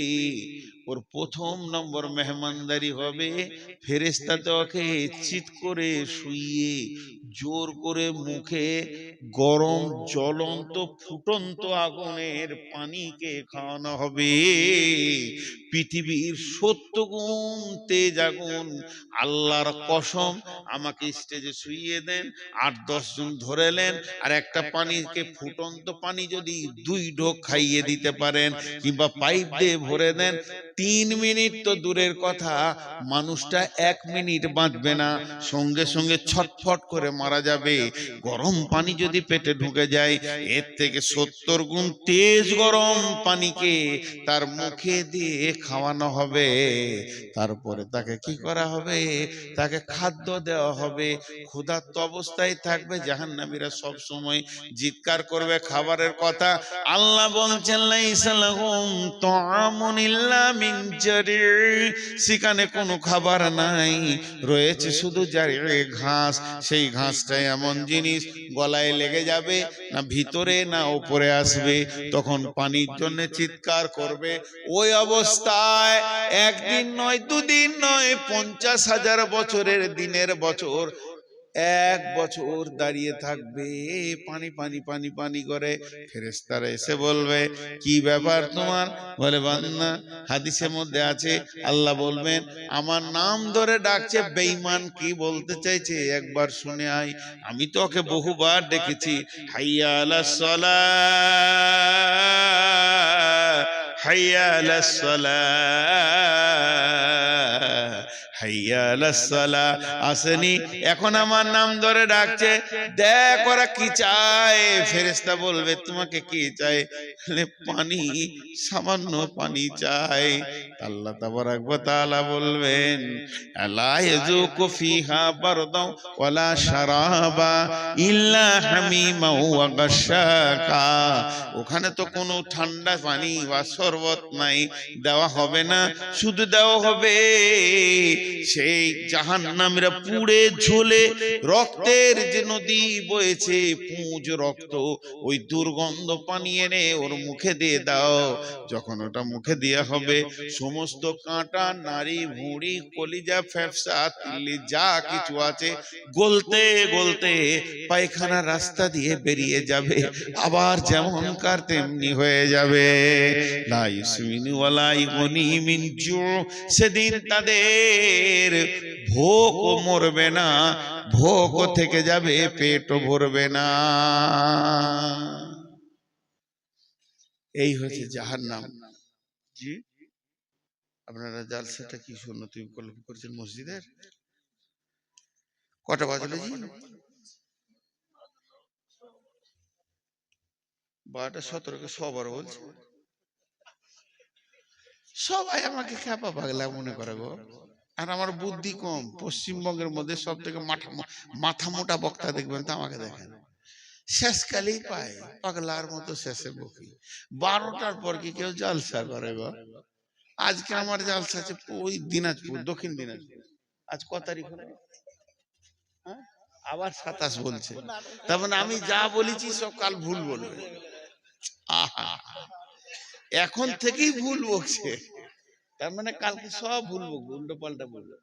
ওর প্রথম নম্বর মেহমানদারি হবে, ফেরেশতাতে ওকে চিৎ করে শুইয়ে জোর করে মুখে গরম জ্বলন্ত ফুটন্ত আগুনের পানিকে খাওয়ানো হবে। পৃথিবীর 70 গুণ তেজ আগুন। আল্লাহর কসম, আমাকে স্টেজে শুইয়ে দেন, 8-10 জন ধরেলেন, আর একটা পানিকে ফুটন্ত পানি যদি 2 ঢোক খাইয়ে দিতে পারেন কিংবা পাইপ দিয়ে ভরে দেন, 3 মিনিট তো দূরের কথা, মানুষটা 1 মিনিট বাঁচবে না, সঙ্গে সঙ্গে ছটফট করে মারা যাবে। গরম পানি যদি পেটে ঢুকে যায়, এর থেকে 70 গুণ তেজ গরম পানিকে তার মুখে দিয়ে খাওয়ানো হবে। তারপরে তাকে কি করা হবে? তাকে খাদ্য দেওয়া হবে। ক্ষুধার্ত অবস্থায় থাকবে। জাহান্নামীরা সব সময় জিৎকার করবে খাবারের কথা। আল্লাহ বলছেন লাইসা লাহুম তাআমুন ইল্লা মিন জারি', সেখানে কোনো খাবার নাই, রয়েছে শুধু জারি', ঘাস। সেই ঘাসটা এমন জিনিস গলায় লেগে যাবে, না ভিতরে না উপরে আসবে, তখন পানির জন্য চিৎকার করবে। ওই অবস্থায় একদিন নয়, 2 দিন নয়, 50,000 বছরের দিনের বছর, 1 বছর দাঁড়িয়ে থাকবে, পানি পানি পানি পানি করে। ফেরেশতারা এসে বলবে কি ব্যাপার তোমার? বলে বান্দা, হাদিসের মধ্যে আছে আল্লাহ বলবেন আমার নাম ধরে ডাকছে, বেঈমান কি বলতে চাইছে একবার শুনে আয়। আমি তো ওকে বহুবার ডেকেছি, হাইয়া আলাস সালাহ, হাইয়া আলাস সালাহ, হাইয়া আলাস সালাহ, আসেনি, এখন আমার নাম ধরে ডাকছে, দেখ ওরা কি চায়। ফেরেশতা বলবে তোমাকে কি চাই? পানি, সামান্য পানি চাই। আল্লাহ তাবারাক ওয়া তাআলা বলবেন লা ইয়াযুকু ফিহা বারদাও ওয়ালা শারাবা ইল্লা হামিমা ওয়া গাশশাকা। ওখানে তো কোনো ঠান্ডা পানি বা শরবত নাই, দেওয়া হবে না। শুধু দেওয়া হবে সেই জাহান্নামীরা পুড়ে ঝলে রক্তের যে নদী বয়েছে, পুঁজ রক্ত, ওই দুর্গন্ধ পানি এনে ওর মুখে দিয়ে দাও। যখন ওটা মুখে দেওয়া হবে, সমস্ত কাঁটা, নাড়ি ভুঁড়ি, কলিজা, ফ্যাপসা, তিল্লি যা কিছু আছে গলতে গলতে পায়খানা রাস্তা দিয়ে বেরিয়ে যাবে, আবার যেমনকার তেমনি হয়ে যাবে। লা ইউসমিনু ওয়ালা ইগুনি মিন জু। সেদিন তাদের ভোকও মরবে না, ভোকও থেকে যাবে, পেটও ভরবে না। এই হচ্ছে জাহান্নাম। জি, আপনারা জালসাটা কি সুন্নতি কল্প করছেন মসজিদের? কটা বাজলো জি? 12:17 সবার বলছে। সবাই আমাকে খ্যাপা পাগলা মনে করে গো। আর আমার বুদ্ধি কম। পশ্চিমবঙ্গের মধ্যে সব থেকে মাথা মোটা বক্তা দেখবেন তো আমাকে দেখেন, শেষকালেই পায় পাগলার মতো শেষে বকি। 12টার পর কি কেউ জালসা করে গো? আজকে আমার জালসা আছে ওই দিনাজপুর, দক্ষিণ দিনাজপুর। আজ ক তারিখ হলো? হ্যাঁ, আবার 27 বলছে। তার মানে আমি যা বলেছি সব কাল ভুল বলবে। আহা, এখন থেকেই ভুল বকছে, তার মানে কালকে সব ভুল বকবে, উল্টো পাল্টা বলবে।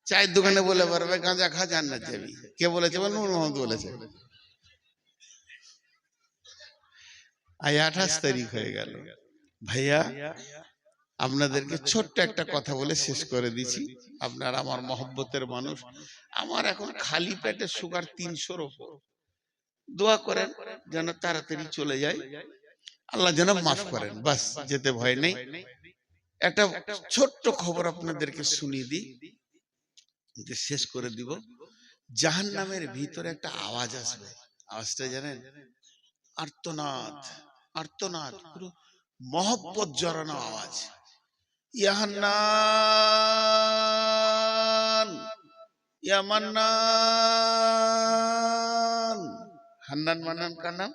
চায়ের দোকানে বলে পারবে গাঁজা খা জান্নাত যাবি। কে বলেছে? নূর মোহাম্মদ বলেছে। আজ 28 তারিখ হয়ে গেল। ভাইয়া, আপনাদেরকে ছোট্ট একটা কথা বলে শেষ করে দিছি। আপনারা আমার মহব্বতের মানুষ। আমার এখন খালি পেটে সুগার 300-র উপর। দোয়া করেন যেন তাড়াতাড়ি চলে যায়, আল্লাহ যেন মাফ করেন, বাস, যেতে ভয় নেই। একটা ছোট্ট খবর আপনাদেরকে শুনিয়ে দিই, শেষ করে দিব। জাহান্নামের ভিতরে একটা আওয়াজ আসবে। আওয়াজটা জানেন? আর্তনাদ, আর্তনাদ, পুরো মহব্বত জড়ানো আওয়াজ। ইয়া হান্নান, ইয়া মান্নান। হান্নান মান্নান কার নাম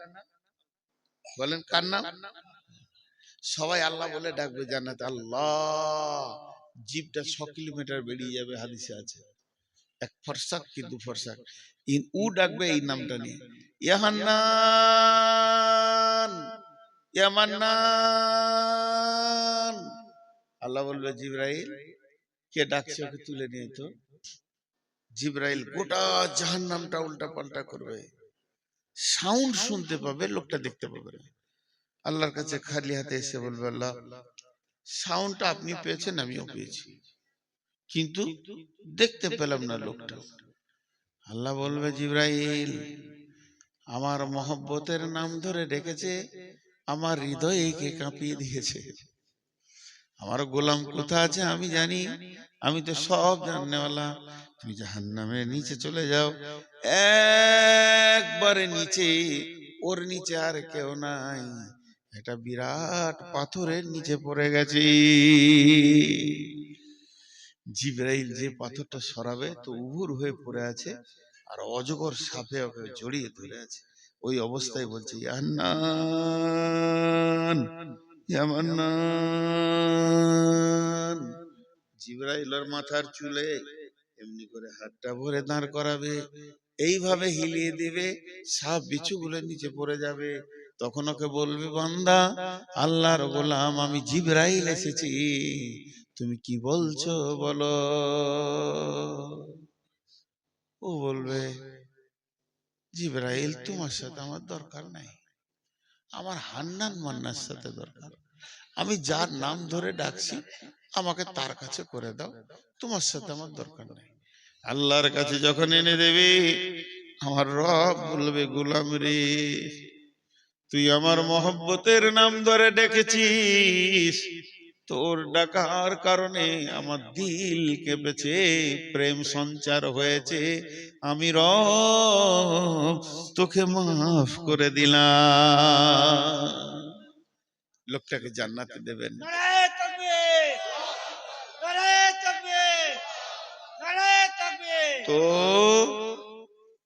বলেন? কার নাম? সবাই আল্লাহ বলে ডাকবে জান্নাতে, আল্লাহ। জিভটা 6 কিলোমিটার বেরিয়ে যাবে, হাদিসে আছে। এক ফরসাক কি দু ফরসাক উ ডাকবে এই নামটা নিয়ে, ইয়া হান্নান, ইয়া মান্নান। আল্লাহ বলবে জিবরাইল, কে ডাকছে ওকে তুলে নিয়ে তো। জিবরাইল গোটা জাহান্নামটা উল্টা পাল্টা করবে, সাউন্ড শুনতে পাবে, লোকটা দেখতে পাবে না। আল্লাহর কাছে খালি হাতে এসে বলবে, আল্লাহ, সাউন্ডটা আপনি পেয়েছেন, আমিও পেয়েছি, কিন্তু দেখতে পেলাম না লোকটা। আল্লাহ বলবে, জিবরাইল, আমার মহব্বতের নাম ধরে ডেকেছে, আমার হৃদয়কে কাঁপিয়ে দিয়েছে। আমার গোলাম কোথা আছে আমি জানি, আমি তো সব জাননেওয়ালা। তুমি জাহান্নামের নিচে চলে যাও, একবারে নিচে, ওর নিচে আর কেউ নাই, একটা বিরাট পাথরের নিচে পড়ে গেছে। জিবরাইল যে পাথরটা সরাবে তো উবুর হয়ে পড়ে আছে, আর অজগর সাপে ওকে জড়িয়ে ধরে আছে। ওই অবস্থায় বলছে, ইয়া হান্নান, ইয়া মান্নান। জিবরাইলের মাথার চুলে এমনি করে হাতটা ভরে দাঁড় করাবে, এইভাবে হিলিয়ে দিবে, সাপ বিচ্ছুগুলো নিচে পড়ে যাবে। তখন ওকে বলবে, বান্দা, আল্লাহর গোলাম আমি জিবরাইল এসেছি, তুমি কি বলছো বলো। ও বলবে, জিবরাইল, তোমার সাথে আমার দরকার নাই, আমার হান্নান মান্নার সাথে দরকার। আমি যার নাম ধরে ডাকছি আমাকে তার কাছে করে দাও, তোমার সাথে আমার দরকার নাই। আল্লাহর কাছে যখন এনে দেবে, আমার রব বলবে, গোলাম রে, তুই আমার মহব্বতের নাম ধরে ডেকেছিস, তোর ডাকার কারণে আমার দিল কেঁপেছে, প্রেম সঞ্চার হয়েছে, আমি রব তোকে মাফ করে দিলাম। লোকটাকে জান্নাতে দেবেন। তো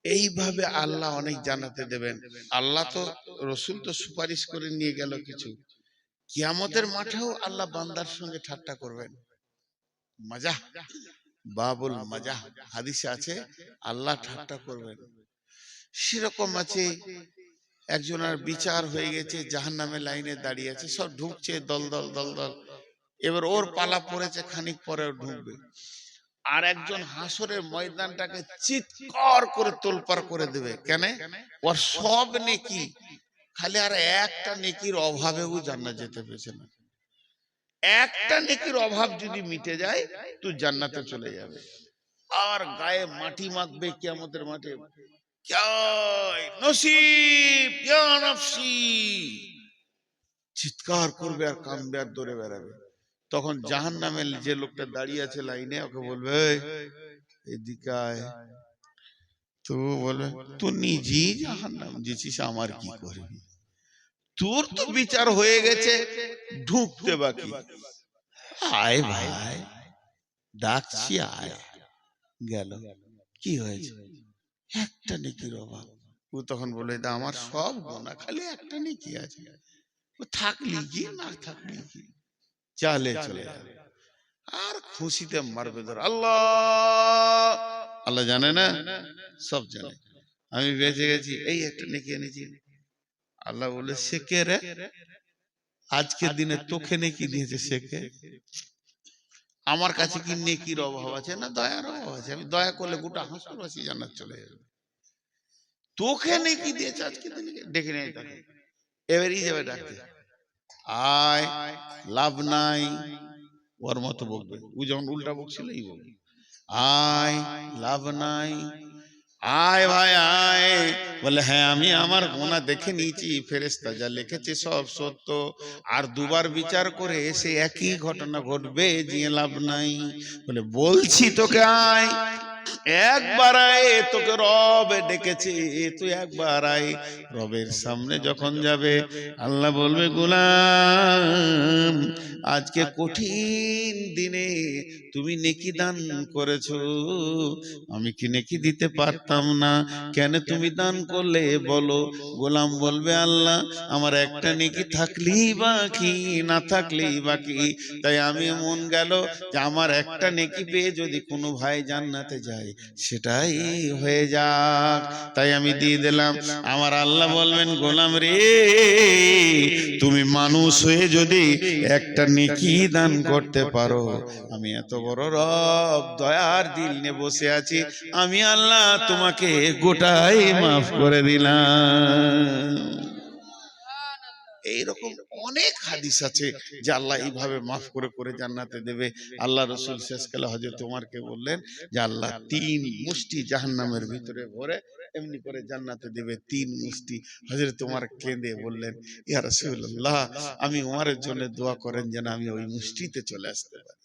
এইভাবে আল্লাহ অনেক জান্নাতে দেবেন। আল্লাহ তো, রসুল তো সুপারিশ করে নিয়ে গেল কিছু, কিয়ামতের মাঠেও আল্লাহ বান্দার সঙ্গে ঠাট্টা করবেন। মাজাহ, বাবুল মাজাহ, হাদিসে আছে আল্লাহ ঠাট্টা করবেন। সেরকম আছে, একজনের বিচার হয়ে গেছে, জাহান্নামের লাইনে দাঁড়িয়ে আছে, সব ঢুকছে দল দল দল দল, এবার ওর পালা পড়েছে, খানিক পরে ঢুকবে। আর একজন হাসরের ময়দানটাকে চিৎকার করে তোলপাড় করে দেবে, কেন? ওর সব নেকি, খালি আর একটা নেকির অভাবেও জান্নাত যেতে পেরেছে না। একটা নেকির অভাব যদি মিটে যায় তুই জান্নাতে চলে যাবে। আর গায়ে মাটি মাখবে কিয়ামতের মাঠে, क्या नसीब या नफसी, চিৎকার করবে আর কাঁদবে আর দৌড়ে বেড়াবে। তখন জাহান্নামের যে লোকটা দাঁড়িয়ে আছে লাইনে, ওকে বলবে এই, এদিকে আয়। তো বলবে তুই নিজেই জাহান্নাম দিছিস, আমার কি করবি, তোর তো বিচার হয়ে গেছে, ঢুকতে বাকি। আয় ভাই, ডাকছি আয়। গেল, কি হয়েছে? একটা নেকির অভাব। ও তখন বলে আমার সব গোনা, খালি একটা নেকি আছে, ও থাকলি কি না থাকলি কি, চলে চলে যাবে। আর খুশিতে মারবে ধর। আল্লাহ, আল্লাহ জানে না, সব জানে, আমি বেঁচে গেছি, এই একটা নেকি এনেছি। আল্লাহ বলে সে কে রে, আজকের দিনে তোকে নেকি দিয়েছে সে কে? আমার কাছে কি নেকির অভাব আছে না দয়ার অভাব আছে? আমি দয়া করলে গোটা হাসপাতাল জান্নাত চলে যাবে। তোকে নেকি দিয়েছে আজকে দিনে, ডেকে নেই তাকে, এবারই যাবে ডাকতে, আয়, লাভ নাই। ওর মতো বলবে, ও যখন উল্টা বকছিল এই বলবে, আয়, লাভ নাই, আয় ভাই আয়। বলে হ্যাঁ, আমি আমার গোনা দেখে নিয়েছি, ফেরেশতা যা লিখেছে সব সত্য, আর দুবার বিচার করে এসে একই ঘটনা ঘটবে, যে লাভ নাই। বলে বলছি তোকে আয়, একবার আয়, তোকে রব ডেকেছে, তুই একবার আয়। রবের সামনে যখন যাবে, আল্লাহ বলবে গোলাম, আজকে কঠিন দিনে তুমি নেকি দান করেছো, আমি কি নেকি দিতে পারতাম না, কেন তুমি দান করলে বলো? গোলাম বলবে আল্লাহ, আমার একটা নেকি থাকলেই বাকি, না থাকলেই বাকি, তাই আমি মন গেল যে আমার একটা নেকি পেয়ে যদি কোনো ভাই জান্নাতে যায় সেটাই হয়ে যাক, তাই আমি দিয়ে দিলাম। আমার আল্লাহ বলবেন গোলাম রে, তুমি মানুষ হয়ে যদি একটা নেকি দান করতে পারো, আমি এত বড় রব দয়ার দিল নিয়ে বসে আছি, আমি আল্লাহ তোমাকে গোটাই মাফ করে দিলাম। এইরকম অনেক হাদিস আছে যে আল্লাহ এইভাবে মাফ করে করে জান্নাতে দেবে। আল্লাহ রসুল শেষকালে হযরত ওমরকে বললেন যে আল্লাহ 3 মুষ্টি জাহান্নামের ভিতরে ভরে এমনি করে জান্নাতে দেবে, 3 মুষ্টি। হযরত ওমর কেঁদে বললেন, ইয়া রাসূলুল্লাহ, আমি ওমরের জন্য দোয়া করেন যেন আমি ওই মুষ্টিতে চলে আসতে পারি।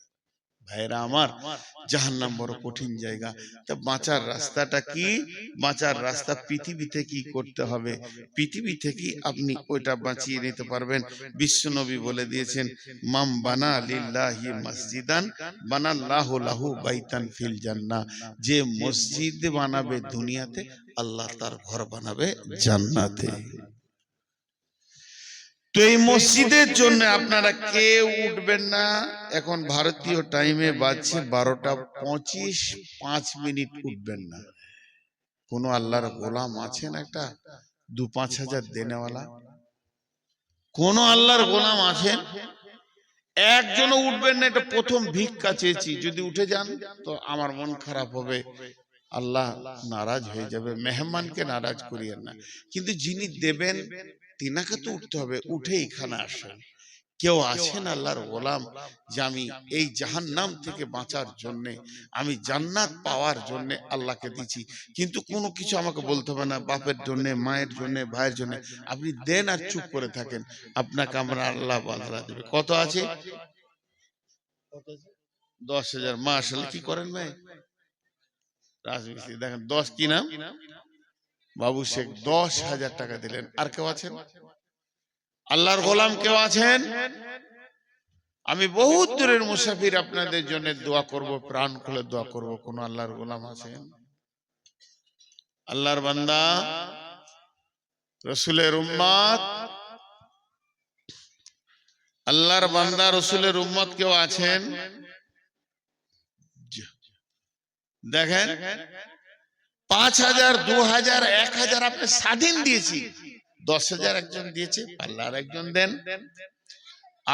ভাইরা আমার, জাহান্নাম বড় কঠিন জায়গা। তা বাঁচার রাস্তাটা কি? বাঁচার রাস্তা পৃথিবীতে কি করতে হবে, পৃথিবী থেকে আপনি ওইটা বাঁচিয়ে নিতে পারবেন। বিশ্বনবী বলে দিয়েছেন, মাম বানা লিল্লাহি মসজিদান বানাল্লাহু লাহু বাইতান ফিল জান্নাহ, যে মসজিদ বানাবে দুনিয়াতে, আল্লাহ তার ঘর বানাবে জান্নাতে। তো এই মসজিদের জন্য আপনারা কেউ উঠবেন না। এখন ভারতীয় টাইমে বাজছে 12:25, 5 মিনিট উঠবেন না। কোন আল্লাহর গোলাম আছেন একটা 2-5 হাজার দেনেওয়ালা? কোন আল্লাহর গোলাম আছেন? একজনও উঠবেন না। এটা প্রথম ভিক্ষা চেয়েছি, যদি উঠে যান তো আমার মন খারাপ হবে, আল্লাহ নারাজ হয়ে যাবে। মেহমানকে নারাজ করিয়েন না, কিন্তু যিনি দেবেন তিনাকে তো উঠতে হবে, উঠে এখানে আসেন। কেউ আছেন আল্লাহর গোলাম যে আমি এই জাহান্নাম থেকে বাঁচার জন্য, আমি জান্নাত পাওয়ার জন্য আল্লাহকে দিচ্ছি, কিন্তু কোনো কিছু আমাকে বলতে হবে না, বাপের জন্য, মায়ের জন্য, ভাইয়ের জন্য, আপনি দেন আর চুপ করে থাকেন, আপনাকে আমরা আল্লাহ বাঁধরা দেবে। কত আছে? 10,000। মাশাআল্লাহ, কি করেন ভাই? রাজমিস্ত্রি। দেখেন 10 কি নাম? বাবু শেখ 10,000 টাকা দিলেন। আর কেউ আছেন? আল্লাহর গোলাম কেউ আছেন? আমি বহুত দূরের মুসাফির, আপনাদের জন্য দোয়া করব, প্রাণ খুলে দোয়া করব। কোন আল্লাহর গোলাম আছেন? আল্লাহর বান্দা, রসুলের উম্মত, আল্লাহর বান্দা রসুলের উম্মত কেউ আছেন? দেখেন, ৫,০০০, ২,০০০, ১,০০০ আপনি স্বাধীন দিয়েছি, ১০,০০০ একজন দিয়েছে, আল্লাহর একজন দেন।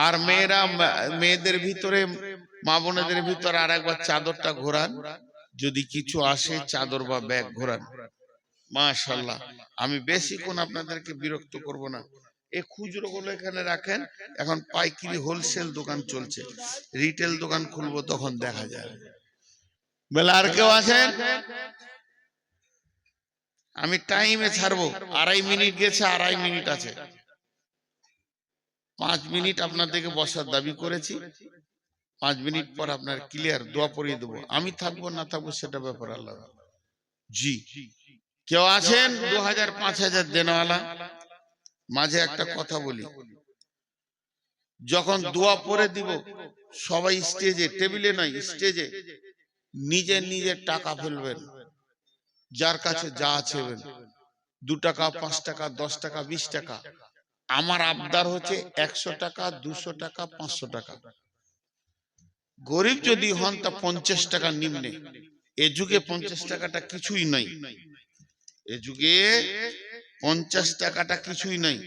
আর মেয়েদের ভিতরে, মা বোনেদের ভিতরে আর একবার চাদরটা ঘোরান, যদি কিছু আসে চাদর বা ব্যাগ ঘোরান। মাশাআল্লাহ। আমি বেশিক্ষণ আপনাদেরকে বিরক্ত করব না। এই খুচরো গুলো এখানে রাখেন, এখন পাইকারি হোলসেল দোকান চলছে, রিটেল দোকান খুলবো তখন দেখা যাবে। বলে আর কেউ আছেন? আমি টাইমে ছাড়বো, ২.৫ মিনিট গেছে, ২.৫ মিনিট আছে, ৫ মিনিট আপনাদেরকে বসার দাবি করেছি। ৫ মিনিট পর আপনার ক্লিয়ার দোয়া পড়িয়ে দেবো। আমি থাকবো না থাকবো সেটা ব্যাপার আল্লাহ। জি, কেউ আছেন ২,০০০, ৫,০০০ দেনওয়ালা? মাঝে একটা কথা বলি, যখন দোয়া পড়ে দিব সবাই স্টেজে, টেবিলে নয় স্টেজে, নিজে নিজে টাকা ফেলবেন, যার কাছে যা আছে ২ টাকা, ৫ টাকা, ১০ টাকা, ২০ টাকা। আমার আবদার হচ্ছে ১০০ টাকা, ২০০ টাকা, ৫০০ টাকা। গরিব যদি হন তা ৫০ টাকা নিম্নে। এ যুগে ৫০ টাকাটা কিছুই নয়, এ যুগে ৫০ টাকাটা কিছুই নয়।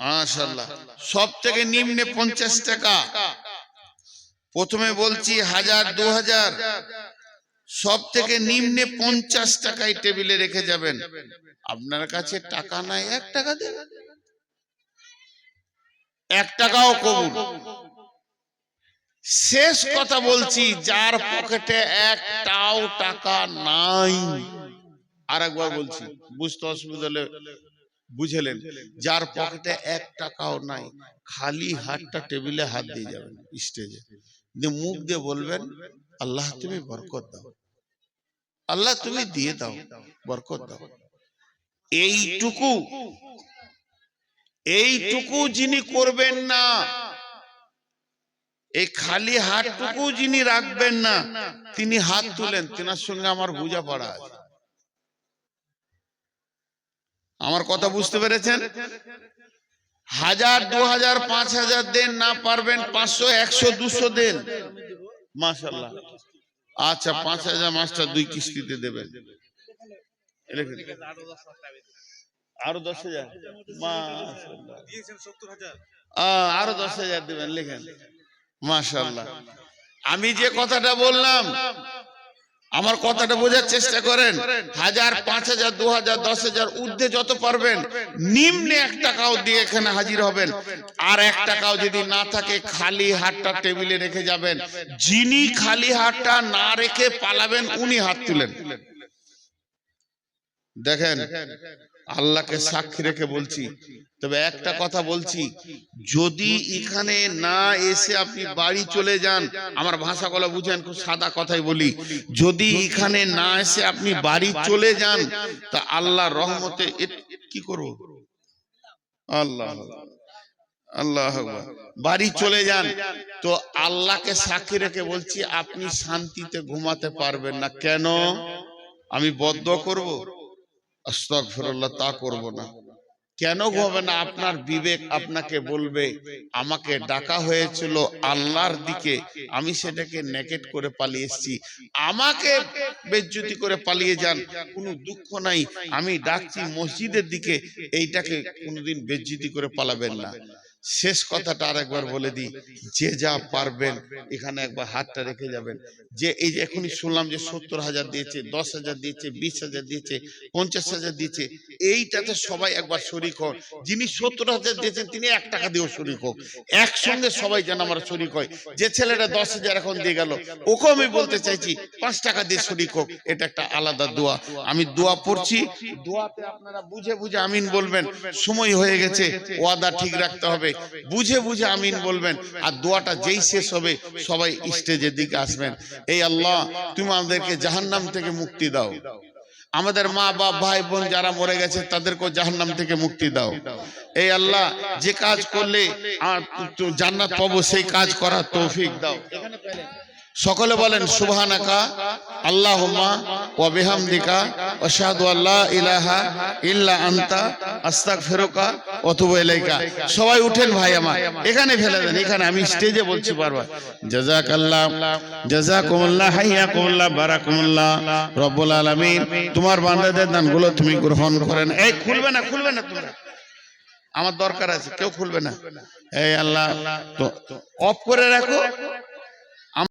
মাশাআল্লাহ, সব থেকে নিম্নে ৫০ টাকা। প্রথমে বলছি ১,০০০, ২,০০০, সব থেকে নিম্নে ৫০ টাকায় টেবিলে রেখে যাবেন। আপনার কাছে টাকা নাই, ১ টাকা দেন, ১ টাকাও কবুল। শেষ কথা বলছি, যার পকেটে একটাও টাকা নাই, আর একবার বলছি, বুঝতে অসুবিধা হলে বুঝলেন, যার পকেটে ১ টাকাও নাই, খালি হাতটা টেবিলে হাত দিয়ে যাবেন স্টেজে, মুখ দিয়ে বলবেন, আল্লাহ তুমি বরকত দাও, আল্লাহ তুমি দিয়ে দাও, বরকত দাও। এইটুকু যিনি করবেন না, এই খালি হাতটুকু যিনি রাখবেন না, তিনি হাত তুলেন, তিনার সঙ্গে আমার বোঝাপড়া আছে। আমার কথা বুঝতে পেরেছেন? ১,০০০, ২,০০০, ৫,০০০ দেন, না পারবেন ৫০০, ১০০, ২০০ দেন। মাশাআল্লাহ। আচ্ছা, ৫,০০০ মাস্টার ২ কিস্তিতে দেবেন, আরো ১০,০০০, মাশাআল্লাহ, আরো ১০,০০০ দেবেন, লিখেন। মাশাআল্লাহ। আমি যে কথাটা বললাম, আমার কথাটা বোঝার চেষ্টা করেন। ১,০০০, ৫,০০০, ২,০০০, ১০,০০০ ঊর্ধ্বে যত পারবেন, নিম্নে ১ টাকাও দিয়ে এখানে হাজির হবেন। আর ১ টাকাও যদি না থাকে, খালি হাতটা টেবিলে রেখে যাবেন। যিনি খালি হাতটা না রেখে পালাবেন, উনি হাত তুলেন। দেখেন, আল্লাহকে সাক্ষী রেখে বলছি। তবে একটা কথা বলছি, যদি এখানে না এসে আপনি বাড়ি চলে যান, আমার ভাষাগুলো বুঝেন, খুব সাদা কথাই বলি, যদি এখানে না এসে আপনি বাড়ি চলে যান, তা আল্লাহর রহমতে কি করব, আল্লাহ আল্লাহ বাড়ি চলে যান, তো আল্লাহকে সাক্ষী রেখে বলছি, আপনি শান্তিতে ঘুমাতে পারবেন না। কেন? আমি বদদুয়া করব? আস্তাগফিরুল্লাহ, তা করব না। কেন হবে না? আপনার বিবেক আপনাকে বলবে, আমাকে ডাকা হয়েছিল আল্লাহর দিকে, আমি সেটাকে নেগেট করে পালিয়ে এসেছি, আমাকে বেজ্জতি করে পালিয়ে যান, কোনো দুঃখ নাই, আমি ডাকছি মসজিদের দিকে, এইটাকে কোনোদিন বেজ্জতি করে পালাবেন না। শেষ কথাটা আরেকবার বলে দিই, যে যা পারবেন এখানে একবার হাতটা রেখে যাবেন। যে এই যে এখনই শুনলাম যে ৭০,০০০ দিয়েছে, ১০,০০০ দিয়েছে, ২০,০০০ দিয়েছে, ৫০,০০০ দিয়েছে, এইটাতে সবাই একবার শরিক হন। যিনি ৭০,০০০ দিয়েছেন তিনি ১ টাকা দিয়েও শরিক হোক, একসঙ্গে সবাই যেন আমরা শরিক হয়। যে ছেলেটা ১০,০০০ এখন দিয়ে গেল, ওকে আমি বলতে চাইছি ৫ টাকা দিয়ে শরিক হোক। এটা একটা আলাদা দোয়া। আমি দোয়া পড়ছি, দোয়াতে আপনারা বুঝে বুঝে আমিন বলবেন। সময় হয়ে গেছে, ওয়াদা ঠিক রাখতে হবে, বুঝে বুঝে আমিন বলবেন। আর দোয়াটা যেই শেষ হবে, সবাই স্টেজের দিকে আসবেন। এই আল্লাহ, তুমি আমাদেরকে জাহান্নাম থেকে মুক্তি দাও, আমাদের মা বাপ ভাই বোন যারা মরে গেছে তাদেরকে জাহান্নাম থেকে মুক্তি দাও। এই আল্লাহ, যে কাজ করলে জান্নাত পাবো সেই কাজ করার তৌফিক দাও। এখানে পেলেন সকলে বলেন সুবহানাকা আল্লাহুম্মা ওয়া বিহামদিকা আশহাদু আল্লা ইলাহা ইল্লা আনতা আস্তাগফিরুকা ওয়া আতুবু ইলাইকা। সবাই উঠেন ভাই আমার, এখানে ফেলে দেন, এখানে আমি স্টেজে বলছি বারবার। জাযাকাল্লাহ জাযাকুমুল্লাহ হাইয়াকুমুল্লাহ বারাকাকুমুল্লাহ রব্বুল আলামিন। তোমার বান্দাদের দানগুলো তুমি গ্রহণ করেন। এই খুলবে না তোমরা, আমার দরকার আছে, কেউ খুলবে না। এই আল্লাহ তো অফ করে রাখো,